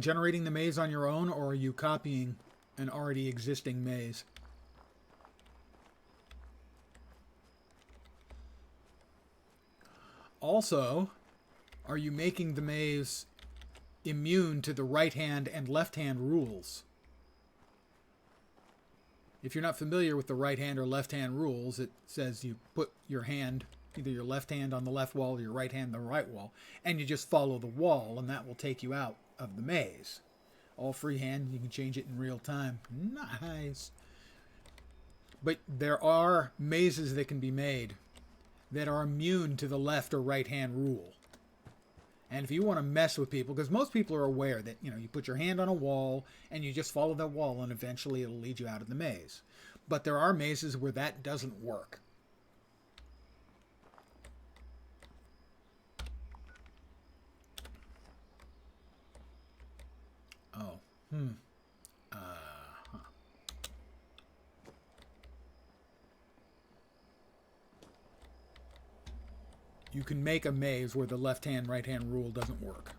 A: generating the maze on your own, or are you copying an already existing maze? Also, are you making the maze immune to the right-hand and left-hand rules? If you're not familiar with the right-hand or left-hand rules, it says you put your hand, either your left hand on the left wall or your right hand on the right wall, and you just follow the wall, and that will take you out of the maze. All freehand, you can change it in real time. Nice. But there are mazes that can be made that are immune to the left or right-hand rule. And if you want to mess with people, because most people are aware that, you put your hand on a wall and you just follow that wall and eventually it'll lead you out of the maze. But there are mazes where that doesn't work. Oh. You can make a maze where the left-hand, right-hand rule doesn't work.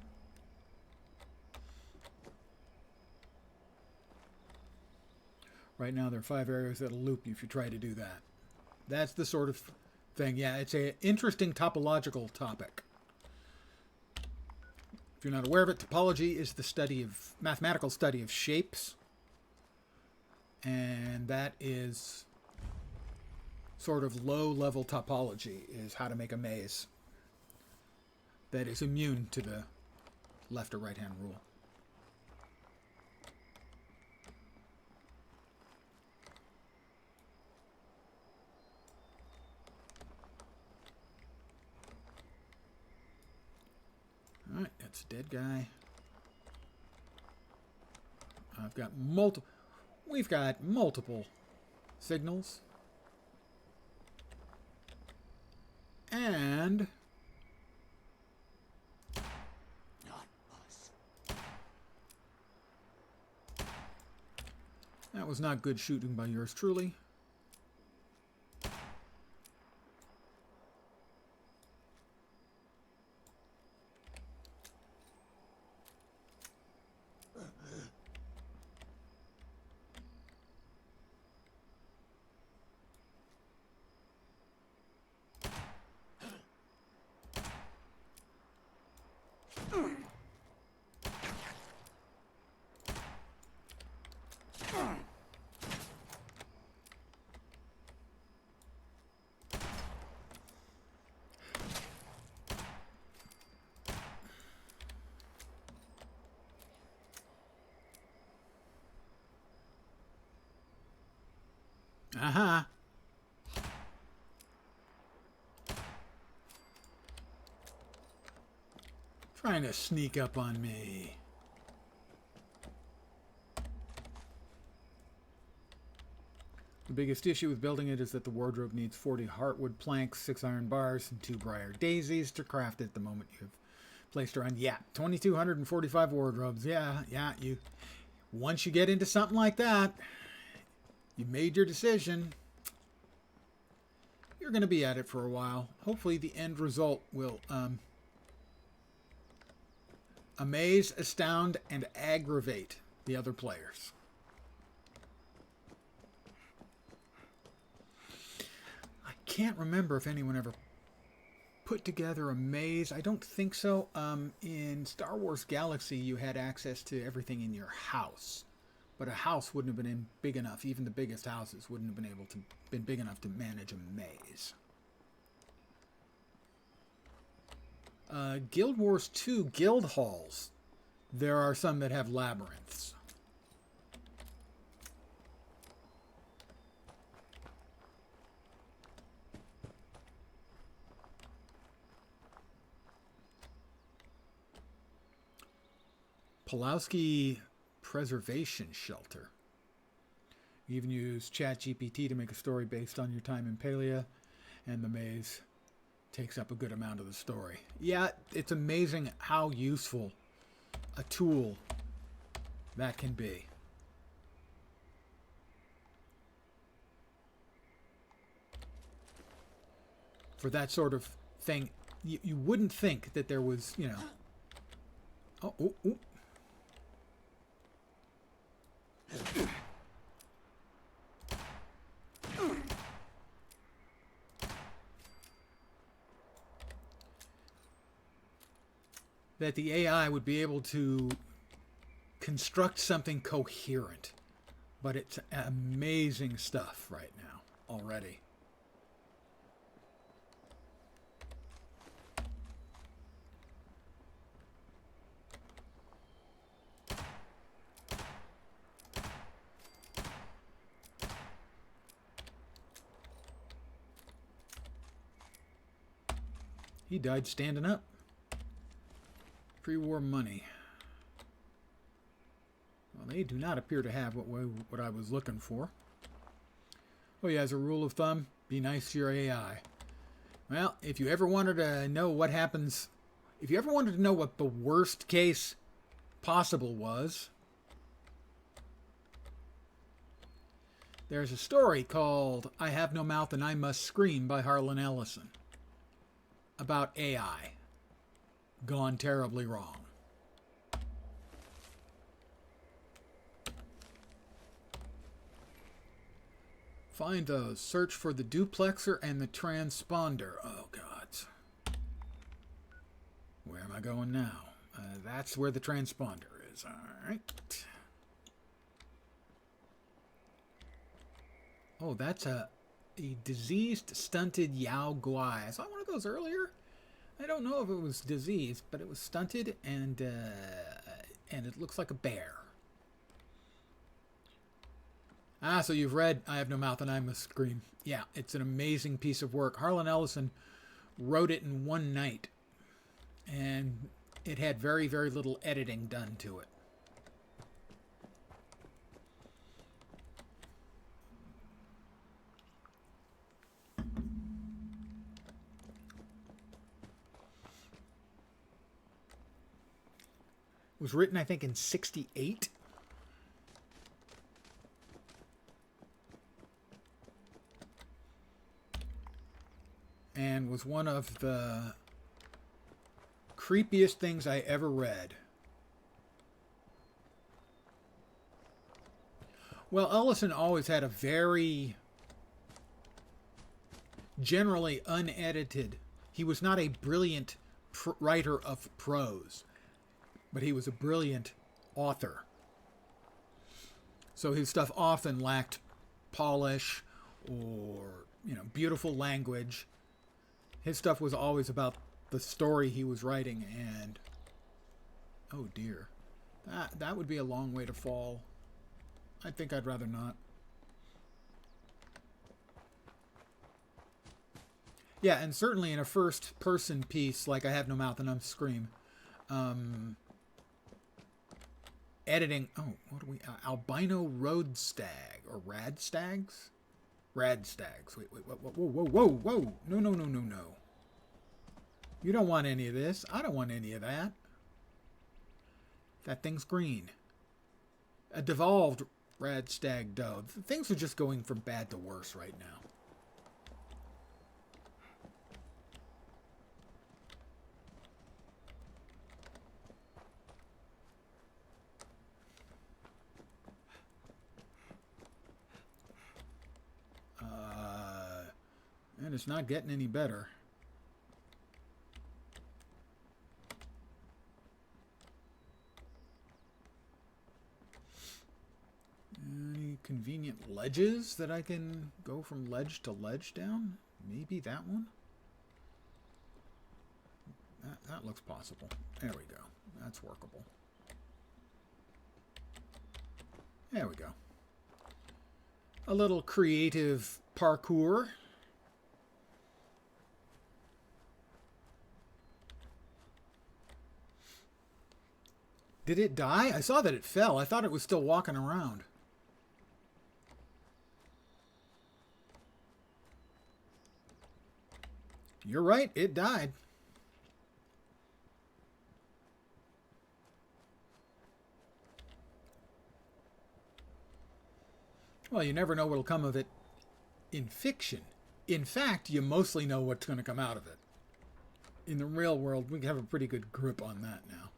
A: Right now there are 5 areas that'll loop you if you try to do that. That's the sort of thing. Yeah, it's an interesting topological topic. If you're not aware of it, topology is the mathematical study of shapes. And that is sort of low-level topology, is how to make a maze that is immune to the left or right-hand rule. Alright, that's a dead guy. We've got multiple signals. And that was not good shooting by yours truly. Aha. Trying to sneak up on me. The biggest issue with building it is that the wardrobe needs 40 heartwood planks, 6 iron bars, and 2 briar daisies to craft it the moment you've placed around. Yeah, 2,245 wardrobes. Yeah, you. Once you get into something like that, you made your decision. You're going to be at it for a while. Hopefully the end result will amaze, astound, and aggravate the other players. I can't remember if anyone ever put together a maze. I don't think so. In Star Wars Galaxy, you had access to everything in your house. But a house wouldn't have been big enough. Even the biggest houses wouldn't have been big enough to manage a maze. Guild Wars 2 guild halls. There are some that have labyrinths. Pulowski Preservation Shelter. You even use ChatGPT to make a story based on your time in Palia, and the maze takes up a good amount of the story. Yeah, it's amazing how useful a tool that can be. For that sort of thing, you wouldn't think that there was, you know... Oh. That the AI would be able to construct something coherent. But it's amazing stuff right now, already. He died standing up. Pre-war money. Well, they do not appear to have what I was looking for. Oh yeah, as a rule of thumb, be nice to your AI. Well, if you ever wanted to know what happens, if you ever wanted to know what the worst case possible was, there's a story called I Have No Mouth and I Must Scream by Harlan Ellison about AI gone terribly wrong. Find those. Search for the duplexer and the transponder. Oh, gods. Where am I going now? That's where the transponder is. All right. Oh, that's a diseased, stunted Yao Guai. I saw one of those earlier. I don't know if it was diseased, but it was stunted, and it looks like a bear. Ah, so you've read I Have No Mouth and I Must Scream. Yeah, it's an amazing piece of work. Harlan Ellison wrote it in one night, and it had very, very little editing done to it. It was written, I think, in '68. And was one of the creepiest things I ever read. Well, Ellison always had a very generally unedited. He was not a brilliant writer of prose, but he was a brilliant author. So his stuff often lacked polish or, beautiful language. His stuff was always about the story he was writing, and oh dear, that would be a long way to fall. I think I'd rather not. Yeah, and certainly in a first-person piece like I Have No Mouth and I Must Scream, editing. Oh, what do we? Albino road stag or rad stags? Rad stags. Wait, whoa, whoa, whoa, whoa, whoa. No, no, no, no, no. You don't want any of this. I don't want any of that. That thing's green. A devolved rad stag doe. Things are just going from bad to worse right now. And it's not getting any better. Any convenient ledges that I can go from ledge to ledge down? Maybe that one? That looks possible. There we go. That's workable. There we go. A little creative parkour. Did it die? I saw that it fell. I thought it was still walking around. You're right, it died. Well, you never know what'll come of it in fiction. In fact, you mostly know what's going to come out of it. In the real world, we have a pretty good grip on that now.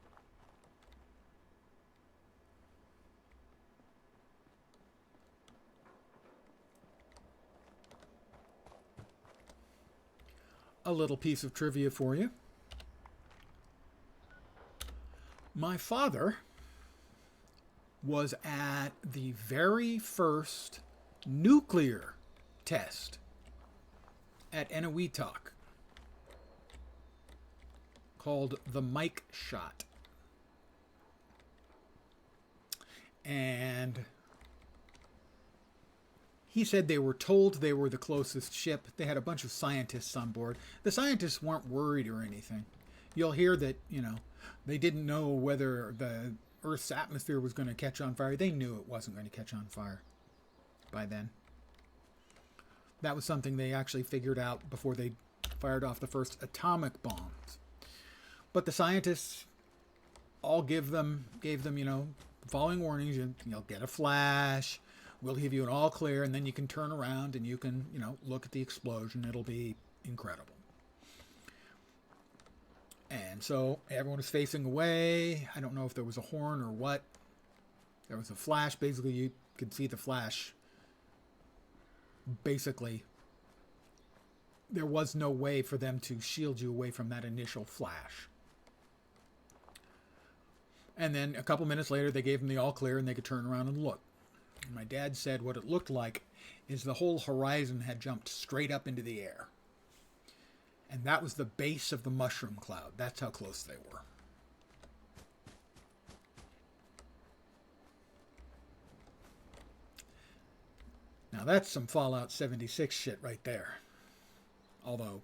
A: A little piece of trivia for you. My father was at the very first nuclear test at Eniwetok called the Mike Shot. And he said they were told they were the closest ship. They had a bunch of scientists on board. The scientists weren't worried or anything. You'll hear that, you know, they didn't know whether the Earth's atmosphere was going to catch on fire. They knew it wasn't going to catch on fire by then. That was something they actually figured out before they fired off the first atomic bombs. But the scientists all gave them, you know, following warnings. You'll get a flash. We'll give you an all clear, and then you can turn around and you can, you know, look at the explosion. It'll be incredible. And so everyone was facing away. I don't know if there was a horn or what. There was a flash. Basically, you could see the flash. Basically, there was no way for them to shield you away from that initial flash. And then a couple minutes later, they gave them the all clear and they could turn around and look. And my dad said what it looked like is the whole horizon had jumped straight up into the air. And that was the base of the mushroom cloud. That's how close they were. Now that's some Fallout 76 shit right there. Although,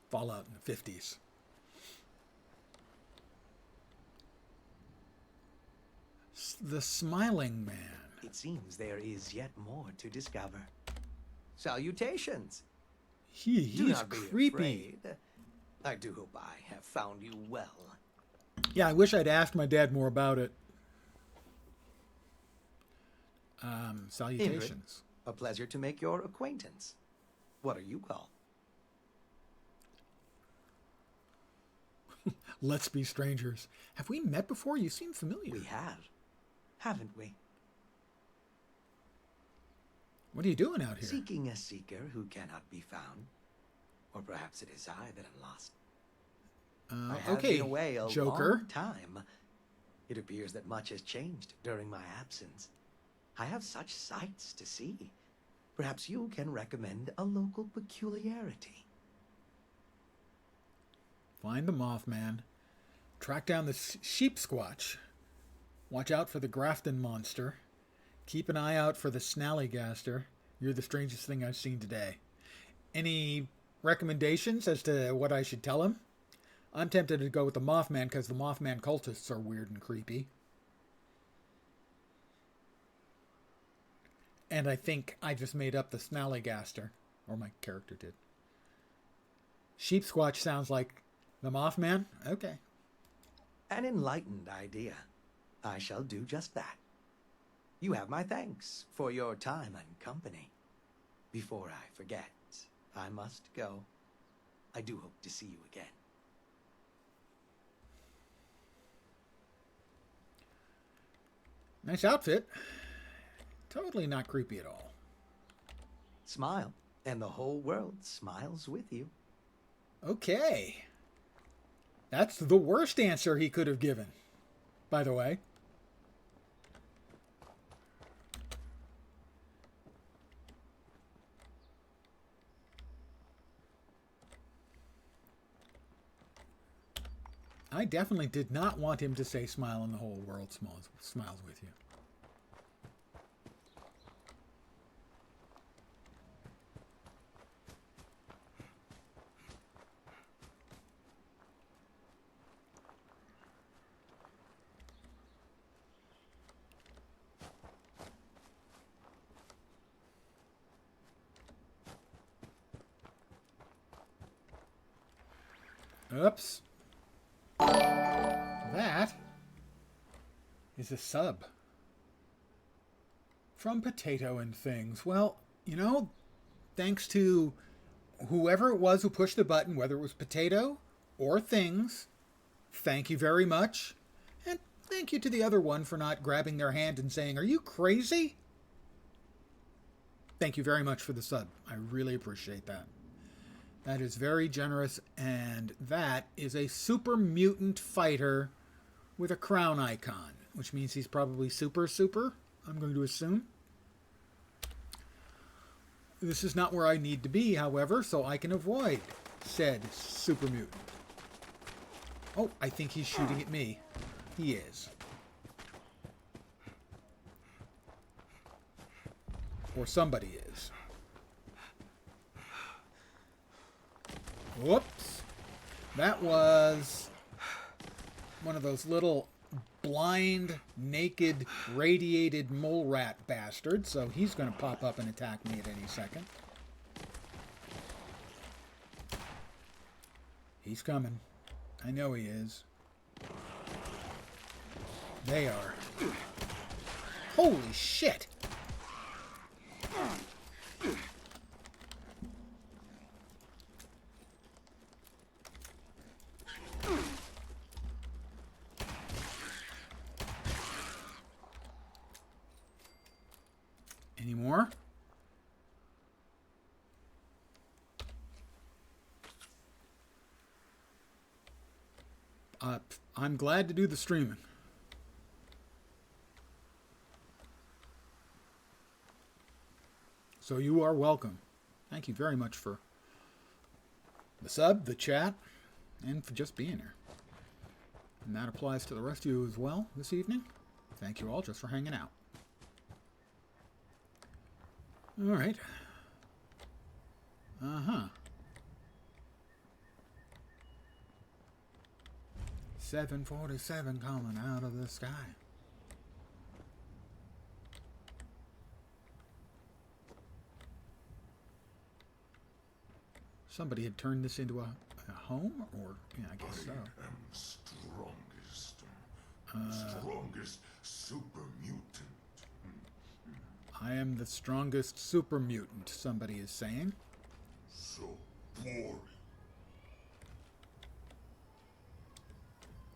A: Fallout in the 50s. The Smiling Man.
Q: It seems there is yet more to discover. Salutations.
A: He's
Q: Do not be
A: creepy.
Q: afraid. I do hope I have found you well.
A: Yeah, I wish I'd asked my dad more about it. Salutations.
Q: Ingrid, a pleasure to make your acquaintance. What are you called?
A: Let's be strangers. Have we met before? You seem familiar.
Q: We have, haven't we?
A: What are you doing out here?
Q: Seeking a seeker who cannot be found. Or perhaps it is I that am lost. I have
A: okay,
Q: been away a
A: Joker.
Q: long time. It appears that much has changed during my absence. I have such sights to see. Perhaps you can recommend a local peculiarity.
A: Find the Mothman. Track down the sheep squatch. Watch out for the Grafton monster. Keep an eye out for the Snallygaster. You're the strangest thing I've seen today. Any recommendations as to what I should tell him? I'm tempted to go with the Mothman because the Mothman cultists are weird and creepy. And I think I just made up the Snallygaster. Or my character did. Sheep Squatch sounds like the Mothman? Okay.
Q: An enlightened idea. I shall do just that. You have my thanks for your time and company. Before I forget, I must go. I do hope to see you again.
A: Nice outfit. Totally not creepy at all.
Q: Smile, and the whole world smiles with you.
A: Okay. That's the worst answer he could have given, by the way. I definitely did not want him to say smile and the whole world smiles with you. Oops. That is a sub from Potato and Things. Well, you know, thanks to whoever it was who pushed the button, whether it was Potato or Things, thank you very much. And thank you to the other one for not grabbing their hand and saying, "Are you crazy?" Thank you very much for the sub. I really appreciate that. That is very generous, and that is a super mutant fighter with a crown icon, which means he's probably super, I'm going to assume. This is not where I need to be, however, so I can avoid said super mutant. Oh, I think he's shooting at me. He is. Or somebody is. Whoops. That was one of those little blind, naked, radiated mole rat bastards, so he's going to pop up and attack me at any second. He's coming. I know he is. They are. Holy shit! Any more? I'm glad to do the streaming. So you are welcome. Thank you very much for the sub, the chat, and for just being here. And that applies to the rest of you as well this evening. Thank you all just for hanging out. All right. 747 coming out of the sky. Somebody had turned this into a home, or yeah, I guess so.
N: I am strongest super mutant.
A: I am the strongest super mutant, somebody is saying.
N: So boring.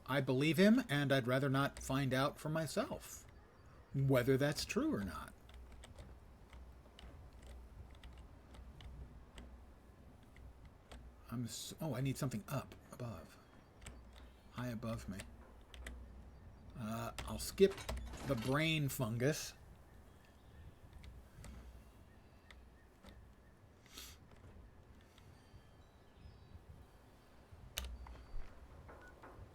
A: I believe him, and I'd rather not find out for myself whether that's true or not. Oh, I need something up, above. High above me. I'll skip the brain fungus.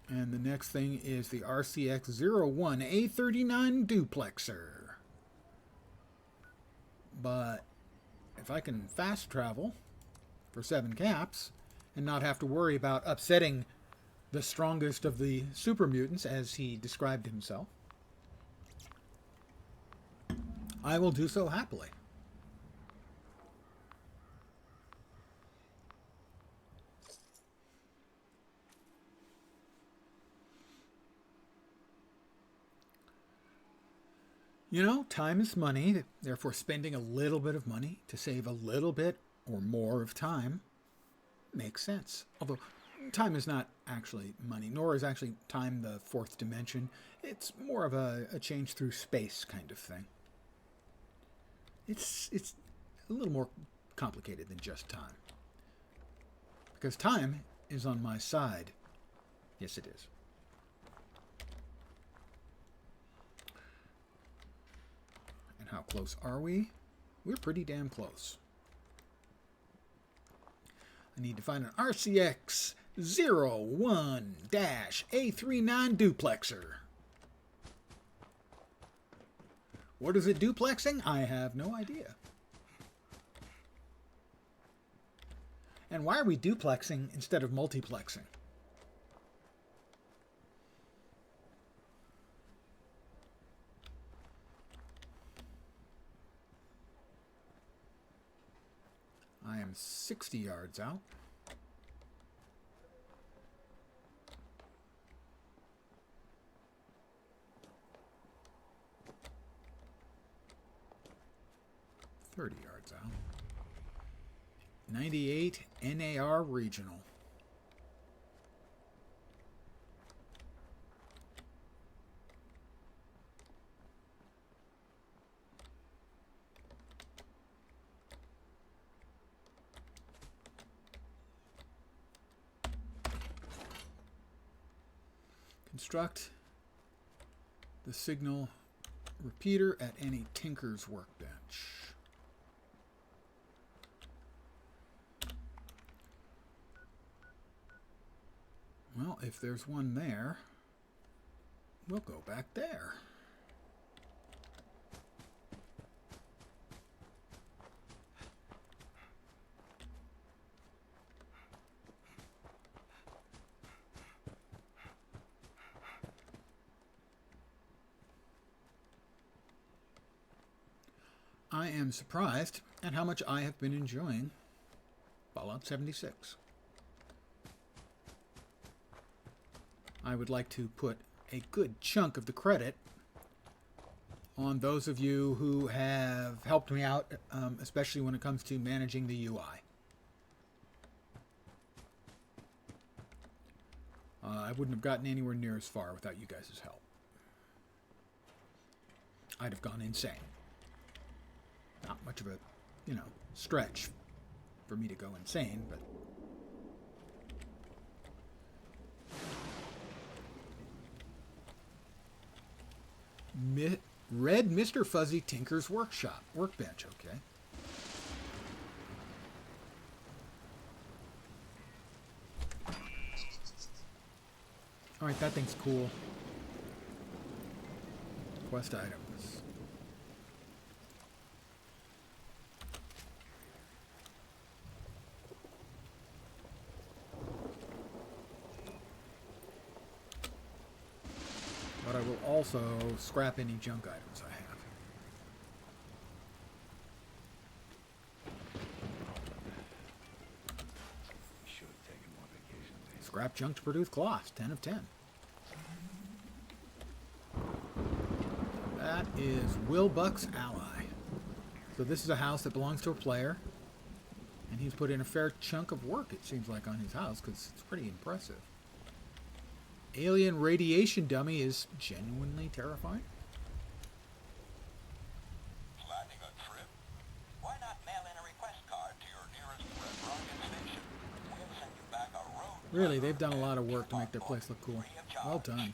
A: And the next thing is the RCX-01A39 duplexer. But if I can fast travel for 7 caps and not have to worry about upsetting the strongest of the super mutants as he described himself, I will do so happily. You know, time is money, therefore spending a little bit of money to save a little bit or more of time makes sense. Although time is not actually money, nor is actually time the fourth dimension. It's more of a change through space kind of thing. It's a little more complicated than just time. Because time is on my side. Yes, it is. And how close are we? We're pretty damn close. I need to find an RCX 01-A39 duplexer. What is it duplexing? I have no idea. And why are we duplexing instead of multiplexing? I am 60 yards out. Yards out. 98 NAR Regional. Construct the signal repeater at any tinker's workbench. Well, if there's one there, we'll go back there. I am surprised at how much I have been enjoying Fallout 76. I would like to put a good chunk of the credit on those of you who have helped me out, especially when it comes to managing the UI. I wouldn't have gotten anywhere near as far without you guys' help. I'd have gone insane. Not much of a, stretch for me to go insane, but... Red Mr. Fuzzy Tinker's workbench, okay. Alright, that thing's cool. Quest items. But I will also scrap any junk items I have. Scrap junk to produce cloth, 10 of 10. That is Will Buck's ally. So this is a house that belongs to a player, and he's put in a fair chunk of work, it seems like, on his house, because it's pretty impressive. Alien radiation dummy is genuinely terrifying.
O: Planning a trip? Why not mail in a request card to your nearest Red Rocket station? We'll send you back a road.
A: Really, they've done a lot of work to make their place look cool. Well done.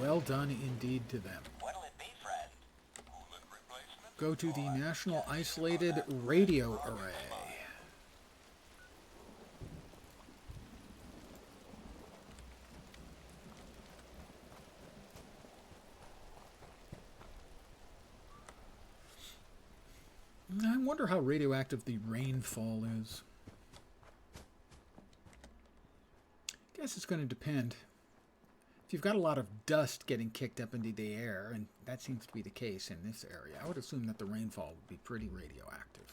A: Well done indeed to them.
O: What'll it be, friend? Coolant replacement?
A: Go to the National Isolated Radio Array. I wonder how radioactive the rainfall is. Guess it's going to depend. If you've got a lot of dust getting kicked up into the air, and that seems to be the case in this area, I would assume that the rainfall would be pretty radioactive.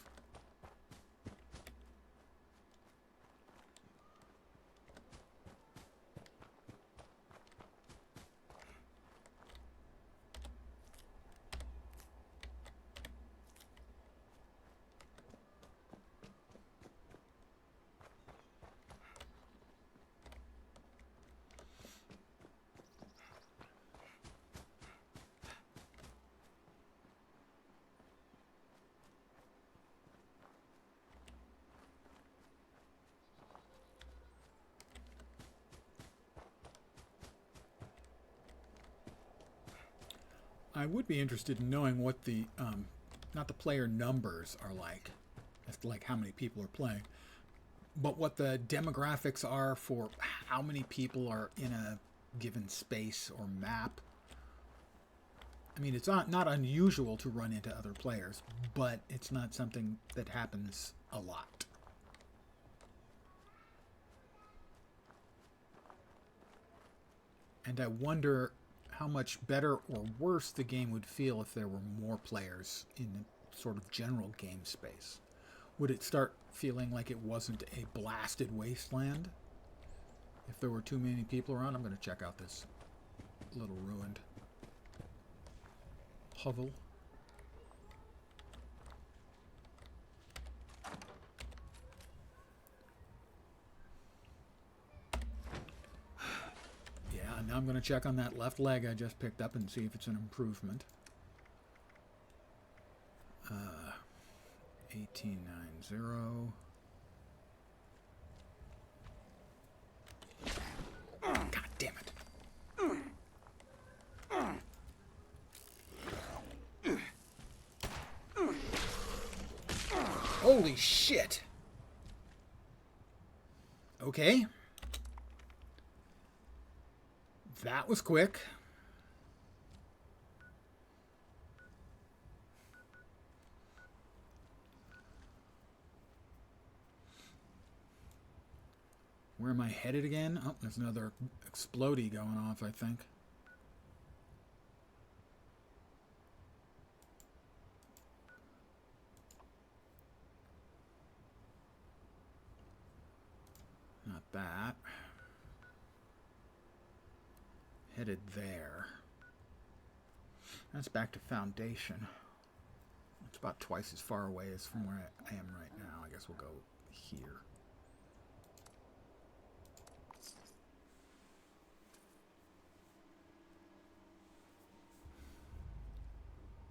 A: I would be interested in knowing what the, not the player numbers are like, as to like how many people are playing, but what the demographics are for how many people are in a given space or map. I mean, it's not unusual to run into other players, but it's not something that happens a lot. And I wonder how much better or worse the game would feel if there were more players in the sort of general game space. Would it start feeling like it wasn't a blasted wasteland if there were too many people around? I'm going to check out this little ruined hovel. Now I'm going to check on that left leg I just picked up and see if it's an improvement. 1890. God damn it. Holy shit. Okay. That was quick. Where am I headed again? Oh, there's another explodey going off, I think. Not that. Headed there. That's back to Foundation. It's about twice as far away as from where I am right now. I guess we'll go here.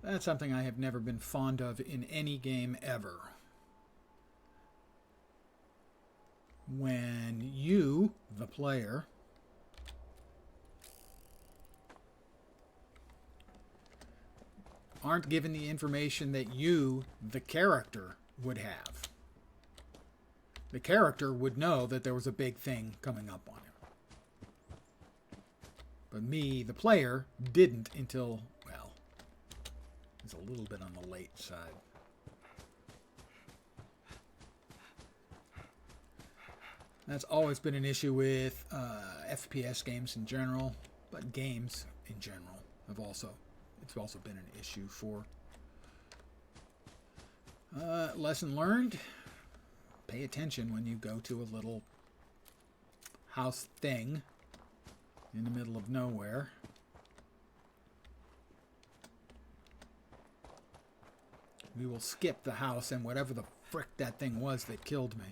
A: That's something I have never been fond of in any game ever. When you, the player, aren't given the information that you, the character, would have. The character would know that there was a big thing coming up on him. But me, the player, didn't until, well, it's a little bit on the late side. That's always been an issue with FPS games in general, but games in general have it's also been an issue for. Lesson learned, pay attention when you go to a little house thing in the middle of nowhere. We will skip the house and whatever the frick that thing was that killed me.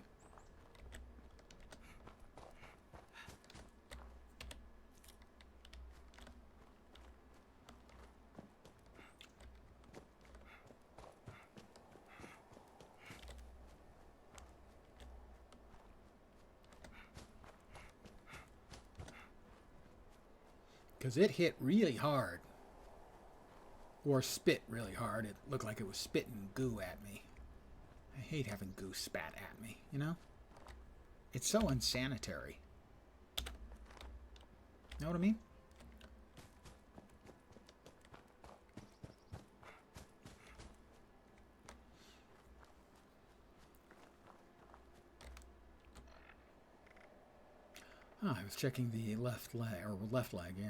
A: Because it hit really hard. Or spit really hard. It looked like it was spitting goo at me. I hate having goo spat at me, you know? It's so unsanitary. Know what I mean? Oh, I was checking the left leg, yeah.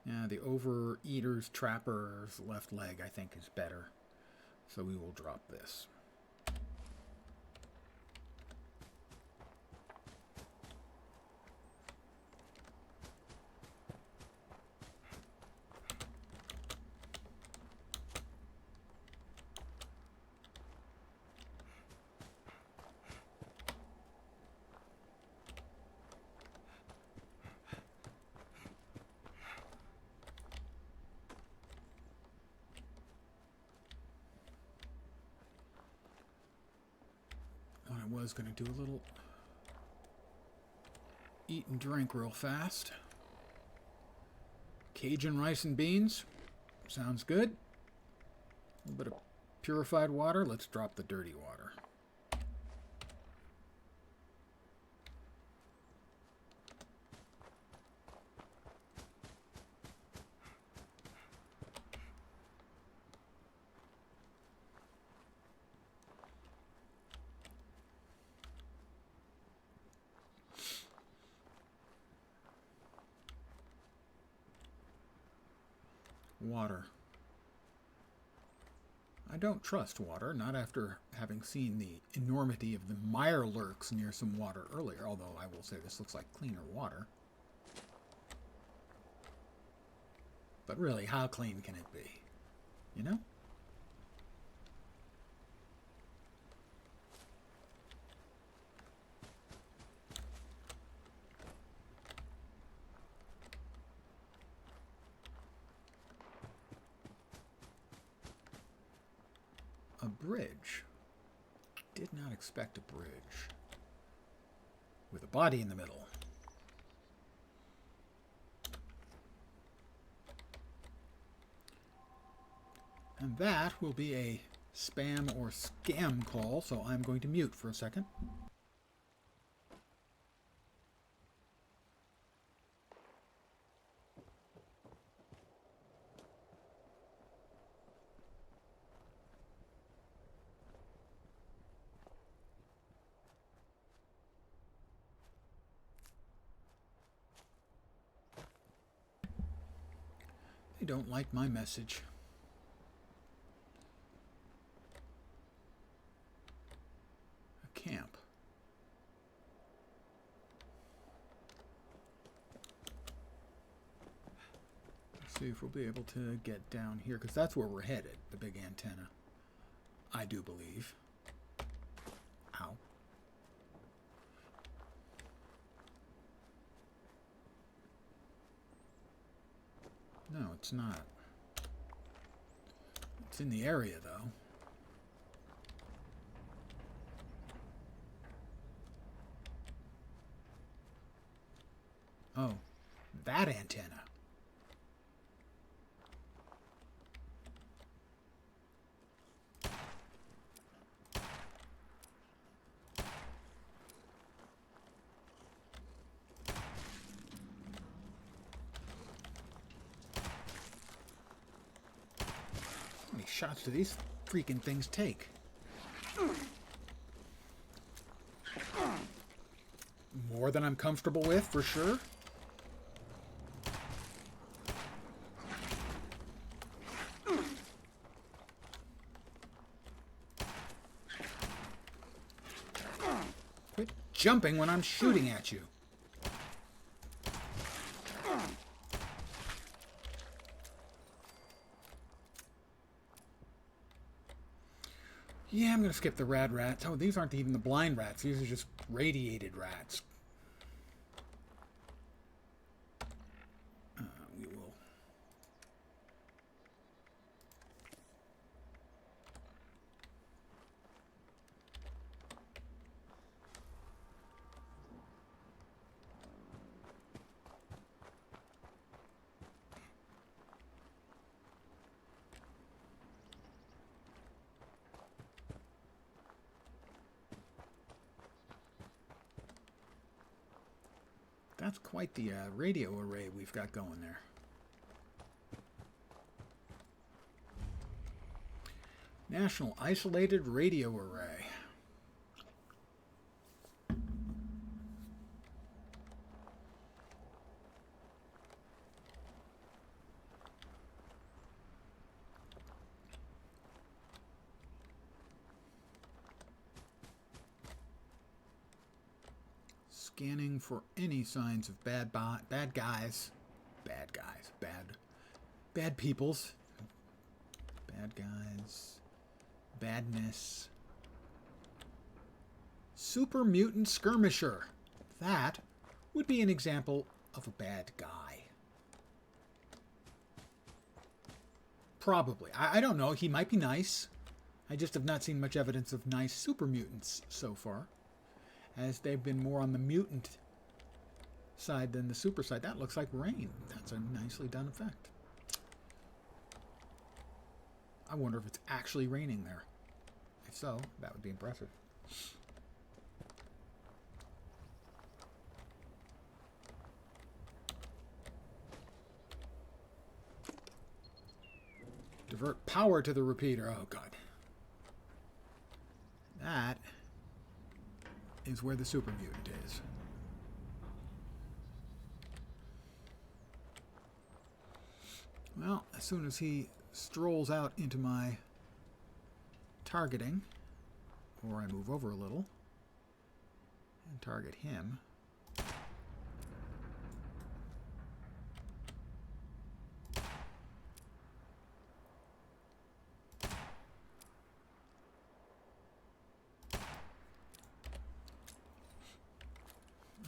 A: Yeah, the Overeater's Trapper's left leg, I think, is better. So we will drop this. I was going to do a little eat and drink real fast. Cajun rice and beans. Sounds good. A little bit of purified water. Let's drop the dirty water. Water. I don't trust water, not after having seen the enormity of the mire lurks near some water earlier, although I will say this looks like cleaner water. But really, how clean can it be? You know? A bridge. Did not expect a bridge. With a body in the middle. And that will be a spam or scam call, so I'm going to mute for a second. They don't like my message. A camp. Let's see if we'll be able to get down here, because that's where we're headed, the big antenna. I do believe. Ow. No, it's not. It's in the area, though. Oh, that antenna. How many shots do these freaking things take? More than I'm comfortable with, for sure. Quit jumping when I'm shooting at you. Yeah, I'm going to skip the rad rats. Oh, these aren't even the blind rats. These are just radiated rats. We will. That's quite the radio array we've got going there. National Isolated Radio Array. Scanning for any signs of bad guys, bad peoples, bad guys, badness. Super mutant skirmisher. That would be an example of a bad guy. Probably. I don't know. He might be nice. I just have not seen much evidence of nice super mutants so far, as they've been more on the mutant side than the super side. That looks like rain. That's a nicely done effect. I wonder if it's actually raining there. If so, that would be impressive. Divert power to the repeater. Oh, God. That is where the super mutant is. Well, as soon as he strolls out into my targeting, or I move over a little and target him,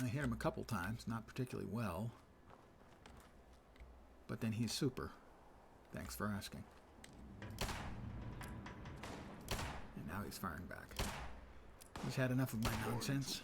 A: I hit him a couple times, not particularly well, but then he's super. Thanks for asking. And now he's firing back. He's had enough of my nonsense.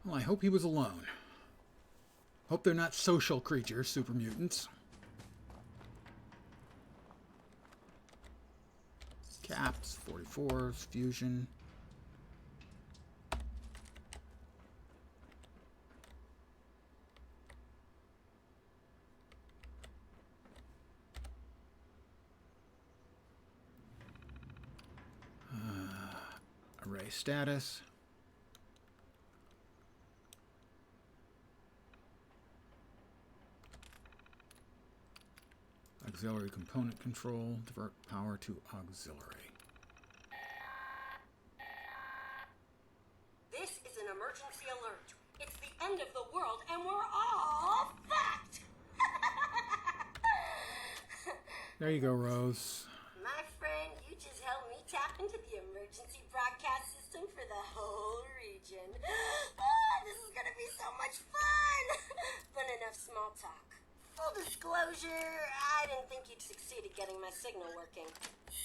A: Well, I hope he was alone. Hope they're not social creatures, super mutants. Caps, 44s, fusion. Array status. Auxiliary component control, divert power to auxiliary.
D: This is an emergency alert. It's the end of the world and we're all fucked.
A: There you go, Rose.
D: My friend, you just helped me tap into the emergency broadcast system for the whole region. This is gonna be so much fun. But enough small talk. Full disclosure, I didn't think you'd succeed at getting my signal working.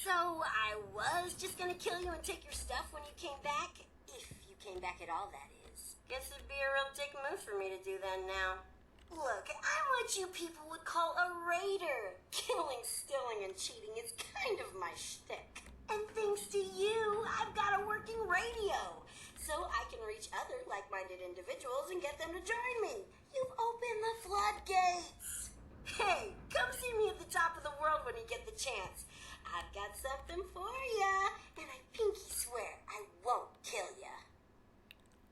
D: So I was just gonna kill you and take your stuff when you came back. If you came back at all, that is. Guess it'd be a real dick move for me to do that now. Look, I'm what you people would call a raider. Killing, stealing, and cheating is kind of my shtick. And thanks to you, I've got a working radio. So I can reach other like-minded individuals and get them to join me. You've opened the floodgates. Hey, come see me at the top of the world when you get the chance. I've got something for ya, and I pinky swear I won't kill ya.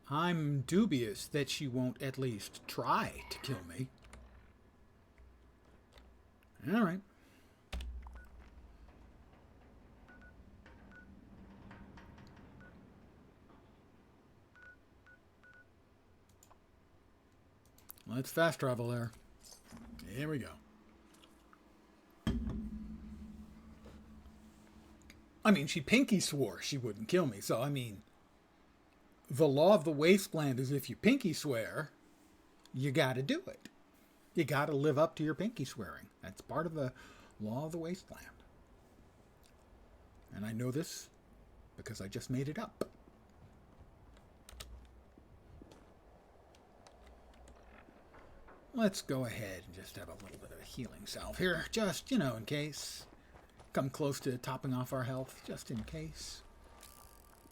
A: I'm dubious that she won't at least try to kill me. All right. Let's fast travel there. Here we go. I mean, she pinky swore she wouldn't kill me, so I mean, the law of the wasteland is if you pinky swear, you gotta do it. You gotta live up to your pinky swearing. That's part of the law of the wasteland. And I know this because I just made it up. Let's go ahead and just have a little bit of a healing salve here, just, you know, in case. Come close to topping off our health, just in case.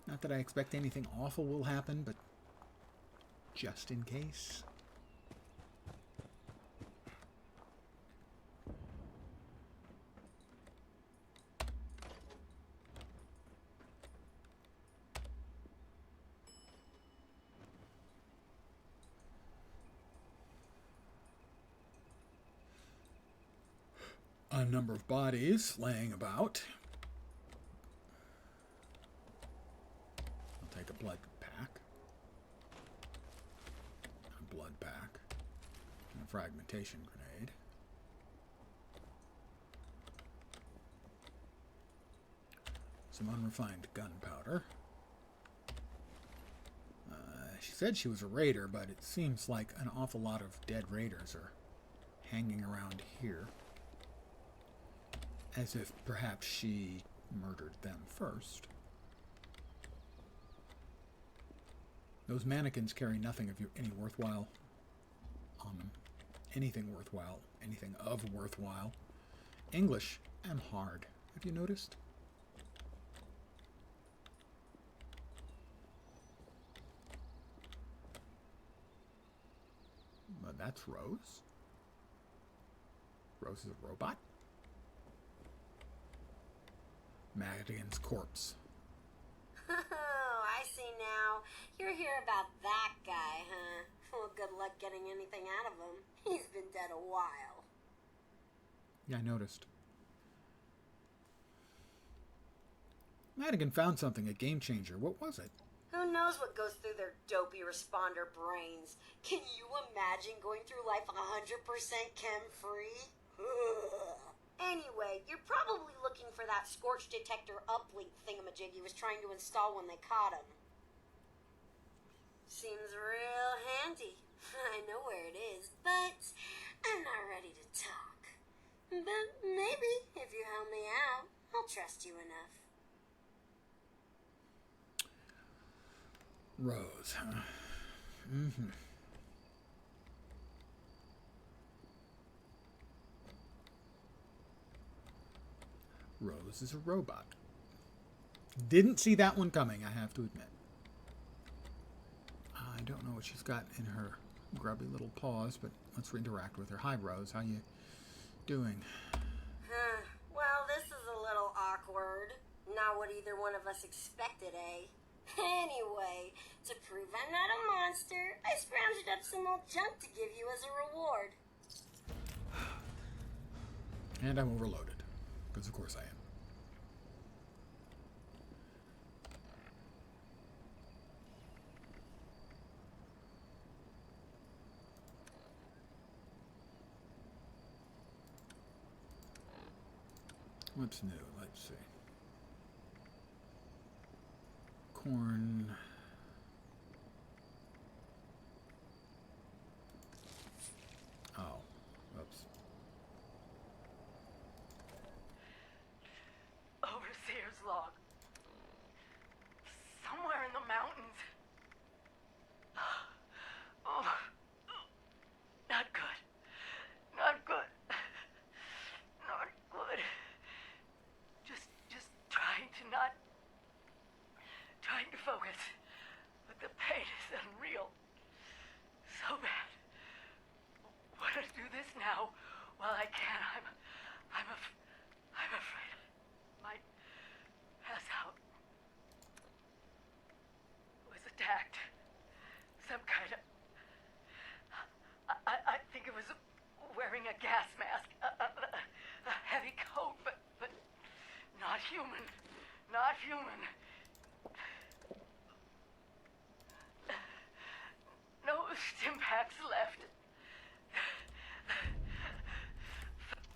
A: Not that I expect anything awful will happen, but just in case. A number of bodies laying about. I'll take a blood pack. A blood pack. And a fragmentation grenade. Some unrefined gunpowder. She said she was a raider, but it seems like an awful lot of dead raiders are hanging around here. As if perhaps she murdered them first. Those mannequins carry nothing of any worthwhile on them. Anything worthwhile. Anything of worthwhile. English am hard. Have you noticed? But that's Rose. Rose is a robot. Madigan's corpse.
D: Oh, I see now. You're here about that guy, huh? Well, good luck getting anything out of him. He's been dead a while.
A: Yeah, I noticed. Madigan found something, a game changer. What was it?
D: Who knows what goes through their dopey responder brains? Can you imagine going through life 100% chem-free? Anyway, you're probably looking for that scorch detector uplink thingamajig he was trying to install when they caught him. Seems real handy. I know where it is, but I'm not ready to talk. But maybe, if you help me out, I'll trust you enough.
A: Rose, huh? Mm-hmm. Rose is a robot. Didn't see that one coming, I have to admit. I don't know what she's got in her grubby little paws, but let's interact with her. Hi, Rose. How you doing?
D: Well, this is a little awkward. Not what either one of us expected, eh? Anyway, to prove I'm not a monster, I scrounged up some old junk to give you as a reward.
A: And I'm overloaded. Because of course I am. What's new? Let's see. Corn. Oh, oops.
P: Overseer's log. Somewhere in the mountains. Oh, not good. Not good. Not good. Just trying to not... Trying to focus. But the pain is unreal. So bad. Want to do this now while I can. I'm afraid I might pass out. Was attacked. Some kind of... I think it was wearing a gas mask. A heavy coat, but not human. Not human. No stim packs left.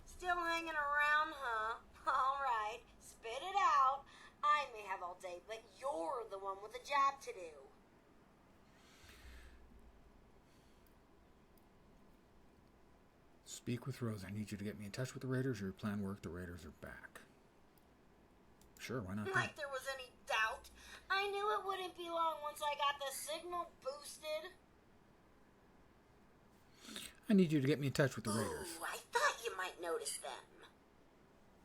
D: Still hanging around, huh? All right, spit it out. I may have all day, but you're the one with a job to do.
A: Speak with Rose. I need you to get me in touch with the Raiders. Your plan worked. The Raiders are back. Sure, why not?
D: Like there was any doubt. I knew it wouldn't be long once I got the signal boosted.
A: I need you to get me in touch with the Raiders.
D: Ooh, I thought you might notice them.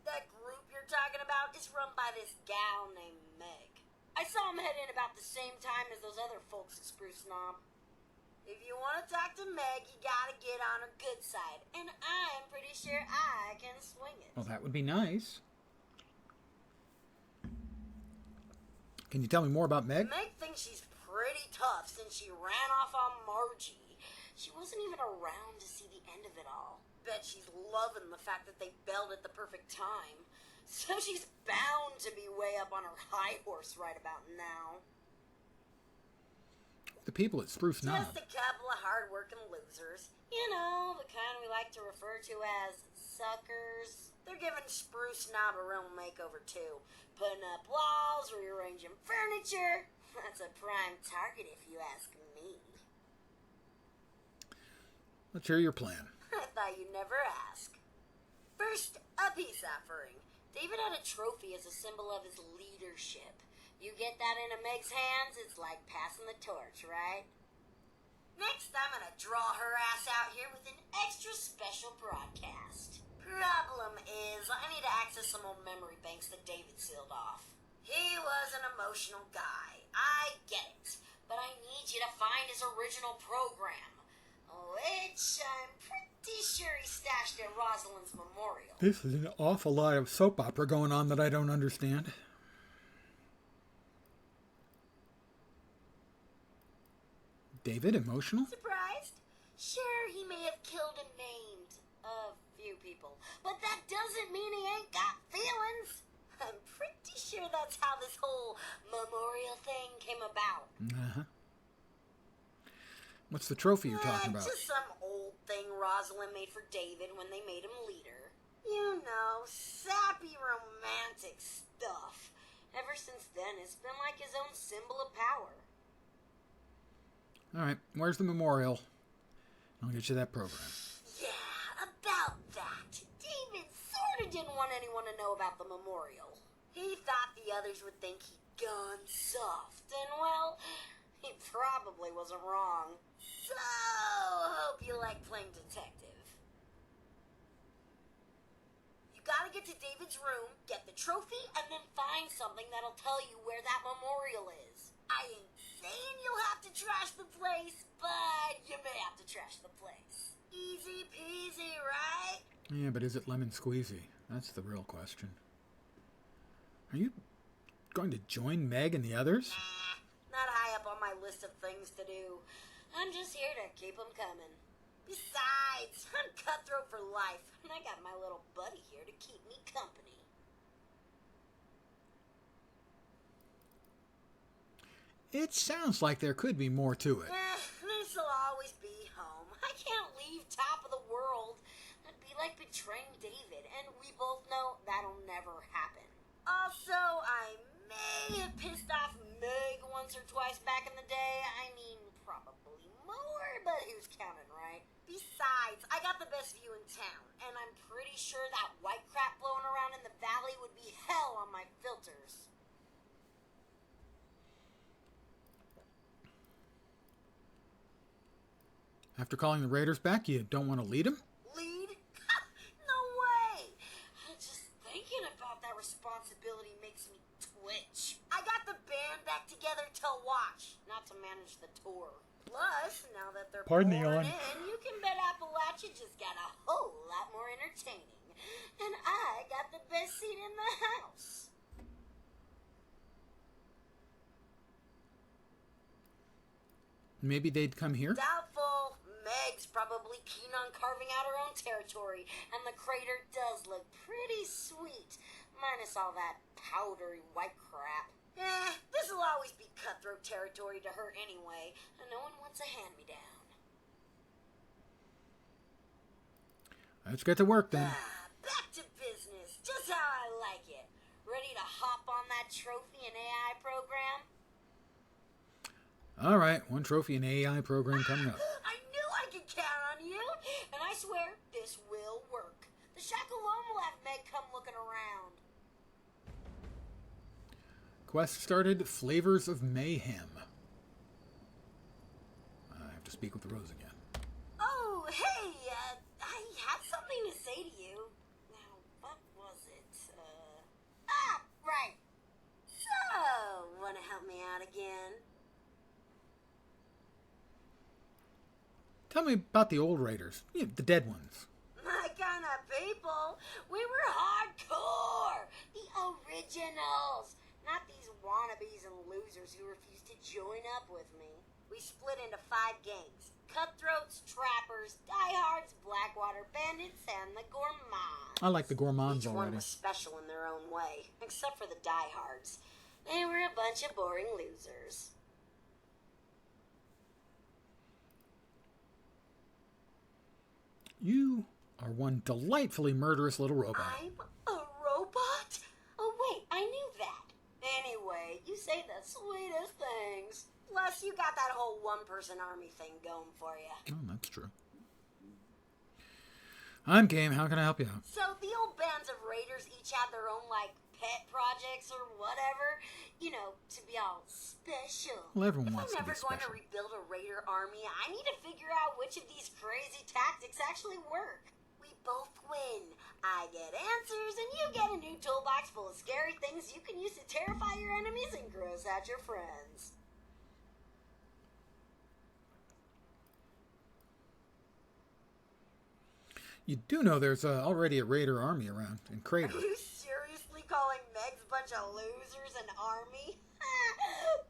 D: That group you're talking about is run by this gal named Meg. I saw him head in about the same time as those other folks at Spruce Knob. If you want to talk to Meg, you gotta get on her good side. And I'm pretty sure I can swing it.
A: Well, that would be nice. Can you tell me more about Meg?
D: Meg thinks she's pretty tough since she ran off on Margie. She wasn't even around to see the end of it all. Bet she's loving the fact that they bailed at the perfect time. So she's bound to be way up on her high horse right about now.
A: The people at Spruce Knob.
D: Just a couple of hard-working losers. You know, the kind we like to refer to as suckers. They're giving Spruce Knob a real makeover, too. Putting up walls, rearranging furniture. That's a prime target, if you ask me.
A: Let's hear your plan.
D: I thought you'd never ask. First, a peace offering. David had a trophy as a symbol of his leadership. You get that into Meg's hands, it's like passing the torch, right? Next, I'm gonna draw her ass out here with an extra special broadcast. Problem is, I need to access some old memory banks that David sealed off. He was an emotional guy. I get it. But I need you to find his original program. Which I'm pretty sure he stashed at Rosalind's memorial.
A: This is an awful lot of soap opera going on that I don't understand. David, emotional?
D: Surprised? Sure, he may have killed and maimed a few people, but that doesn't mean he ain't got feelings. I'm pretty sure that's how this whole memorial thing came about.
A: Uh-huh. What's the trophy you're talking about?
D: Just some old thing Rosalind made for David when they made him leader. You know, sappy romantic stuff. Ever since then, it's been like his own symbol of power.
A: All right, where's the memorial? I'll get you that program.
D: Yeah, about that. David sort of didn't want anyone to know about the memorial. He thought the others would think he'd gone soft, and well, he probably wasn't wrong. So, hope you like playing detective. You gotta get to David's room, get the trophy, and then find something that'll tell you where that memorial is. I ain't saying you'll have to trash the place, but you may have to trash the place. Easy peasy, right?
A: Yeah, but is it lemon squeezy? That's the real question. Are you going to join Meg and the others?
D: Nah, not high up on my list of things to do. I'm just here to keep them coming. Besides, I'm cutthroat for life, and I got my little buddy here to keep me company.
A: It sounds like there could be more to it.
D: This'll always be home. I can't leave top of the world. That'd be like betraying David, and we both know that'll never happen. Also, I may have pissed off Meg once or twice back in the day. I mean, probably more, but who's counting, right? Besides, I got the best view in town, and I'm pretty sure that white crap blowing around in the valley would be hell on my filters.
A: After calling the Raiders back, you don't want to lead them?
D: Lead? No way! Just thinking about that responsibility makes me twitch. I got the band back together to watch, not to manage the tour. Plus, now that they're pouring in, you can bet Appalachia just got a whole lot more entertaining. And I got the best seat in the house.
A: Maybe they'd come here?
D: Doubtful. Meg's probably keen on carving out her own territory, and the crater does look pretty sweet, minus all that powdery white crap. This'll always be cutthroat territory to her anyway, and no one wants a hand-me-down.
A: Let's get to work then.
D: Back to business, just how I like it. Ready to hop on that trophy and AI program?
A: All right, one trophy and AI program coming up.
D: I knew I could count on you, and I swear this will work. The shack alone will have Meg come looking around.
A: Quest started. Flavors of Mayhem. I have to speak with Rose again.
D: Oh, hey, I had something to say to you. Now, what was it? Right. So, wanna help me out again?
A: Tell me about the old raiders. The dead ones.
D: My kind of people. We were hardcore. The originals. Not these wannabes and losers who refused to join up with me. We split into 5 gangs. Cutthroats, trappers, diehards, Blackwater bandits, and the gourmands.
A: I like the gourmands
D: Each one
A: already.
D: was special in their own way, except for the diehards. They were a bunch of boring losers.
A: You are one delightfully murderous little robot.
D: I'm a robot? Oh, wait, I knew that. Anyway, you say the sweetest things. Plus, you got that whole one-person army thing going for you.
A: Oh, that's true. I'm game. How can I help you out?
D: So, the old bands of raiders each had their own, pet projects or whatever. You know, to be all special.
A: Well, everyone
D: If
A: wants
D: I'm
A: to be
D: ever going to
A: special.
D: rebuild a raider army, I need to figure out which of these crazy tactics actually work. We both win. I get answers, and you get a new toolbox full of scary things you can use to terrify your enemies and gross out your friends.
A: You do know there's already a raider army around in Crater.
D: Are you seriously calling Meg's bunch of losers an army?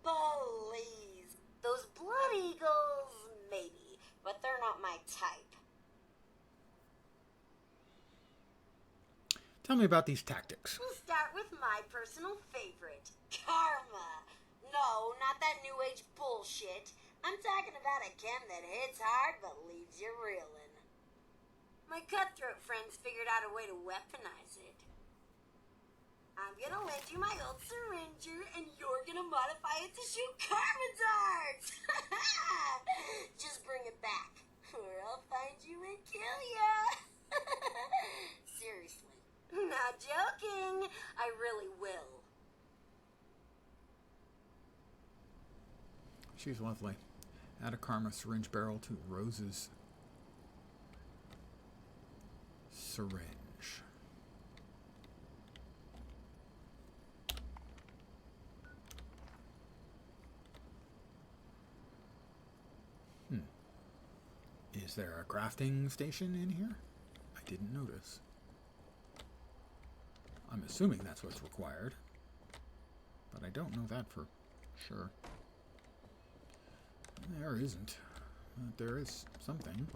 D: Please. Those Blood Eagles, maybe, but they're not my type.
A: Tell me about these tactics.
D: We'll start with my personal favorite, karma. No, not that new age bullshit. I'm talking about a chem that hits hard but leaves you reeling. My cutthroat friends figured out a way to weaponize it. I'm gonna lend you my old syringer, and you're gonna modify it to shoot karma darts! Just bring it back, or I'll find you and kill ya! Seriously. Not joking. I really will.
A: She's lovely. Add a karma syringe barrel to Rose's syringe. Is there a crafting station in here? I didn't notice. I'm assuming that's what's required, but I don't know that for sure. There isn't. But there is something.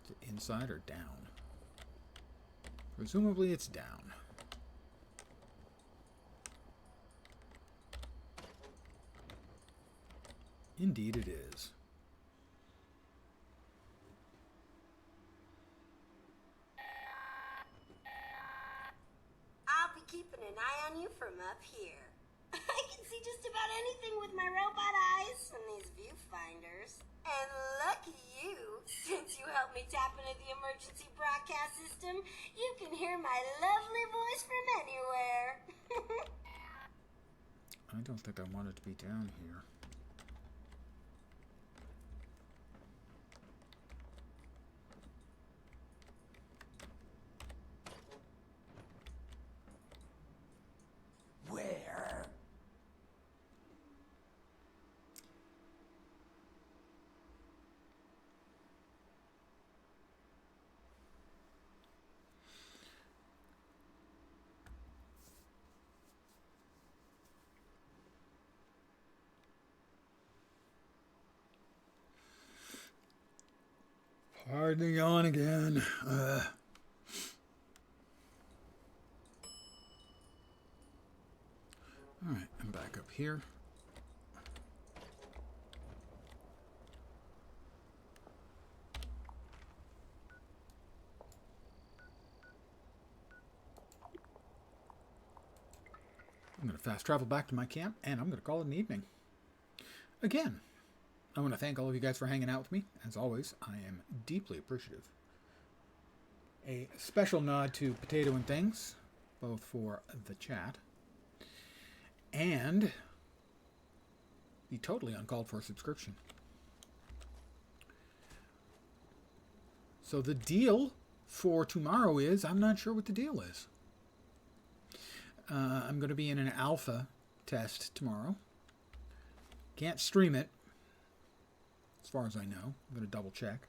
A: Is it inside or down? Presumably it's down. Indeed it is.
D: I'll be keeping an eye on you from up here. I can see just about anything with my robot eyes and these viewfinders. And lucky you, since you helped me tap into the emergency broadcast system, you can hear my lovely voice from anywhere.
A: I don't think I want it to be down here.
Q: Where?
A: Hardly on again. Alright, I'm back up here. I'm going to fast travel back to my camp, and I'm going to call it an evening. Again, I want to thank all of you guys for hanging out with me. As always, I am deeply appreciative. A special nod to Potato and Things, both for the chat and the totally uncalled for subscription. So the deal for tomorrow is, I'm not sure what the deal is. I'm going to be in an alpha test tomorrow. Can't stream it, as far as I know. I'm going to double check.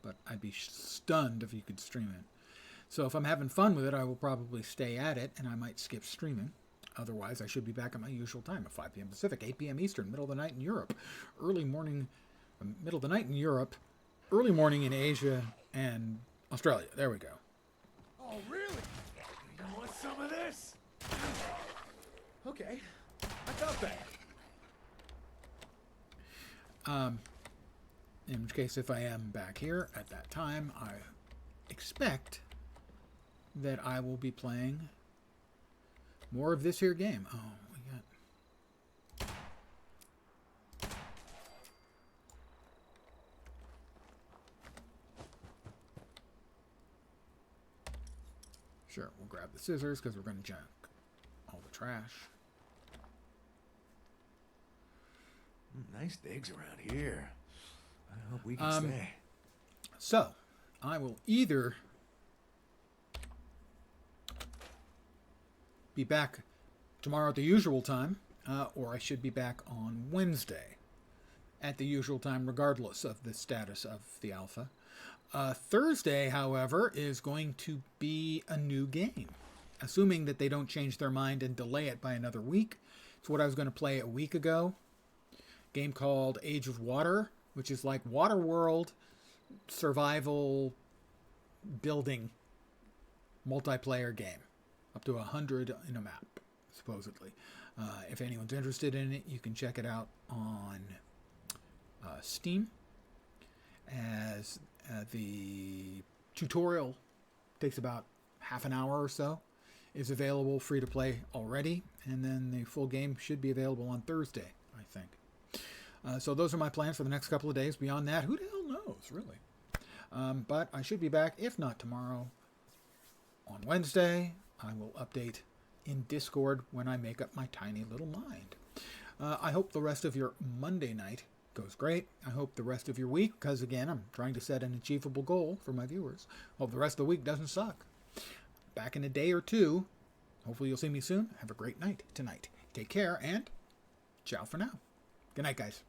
A: But I'd be stunned if you could stream it. So if I'm having fun with it, I will probably stay at it, and I might skip streaming. Otherwise, I should be back at my usual time at 5 p.m. Pacific, 8 p.m. Eastern, middle of the night in Europe. Early morning, middle of the night in Europe, early morning in Asia and Australia. There we go.
H: Oh, really? You want some of this? Okay. I thought that.
A: In which case, if I am back here at that time, I expect that I will be playing more of this here game. Oh, we got... Sure, we'll grab the scissors because we're going to junk all the trash.
H: Nice digs around here. I hope we can stay.
A: So, I will either be back tomorrow at the usual time, or I should be back on Wednesday at the usual time, regardless of the status of the alpha. Thursday, however, is going to be a new game, assuming that they don't change their mind and delay it by another week. It's what I was going to play a week ago. A game called Age of Water, which is like Waterworld survival building multiplayer game. Up to 100 in a map, supposedly. If anyone's interested in it, you can check it out on Steam. As the tutorial takes about half an hour or so, is available free to play already, and then the full game should be available on Thursday, I think. So those are my plans for the next couple of days. Beyond that, who the hell knows, really? But I should be back, if not tomorrow, on Wednesday. I will update in Discord when I make up my tiny little mind. I hope the rest of your Monday night goes great. I hope the rest of your week, because again, I'm trying to set an achievable goal for my viewers. Hope the rest of the week doesn't suck. Back in a day or two. Hopefully you'll see me soon. Have a great night tonight. Take care, and ciao for now. Good night, guys.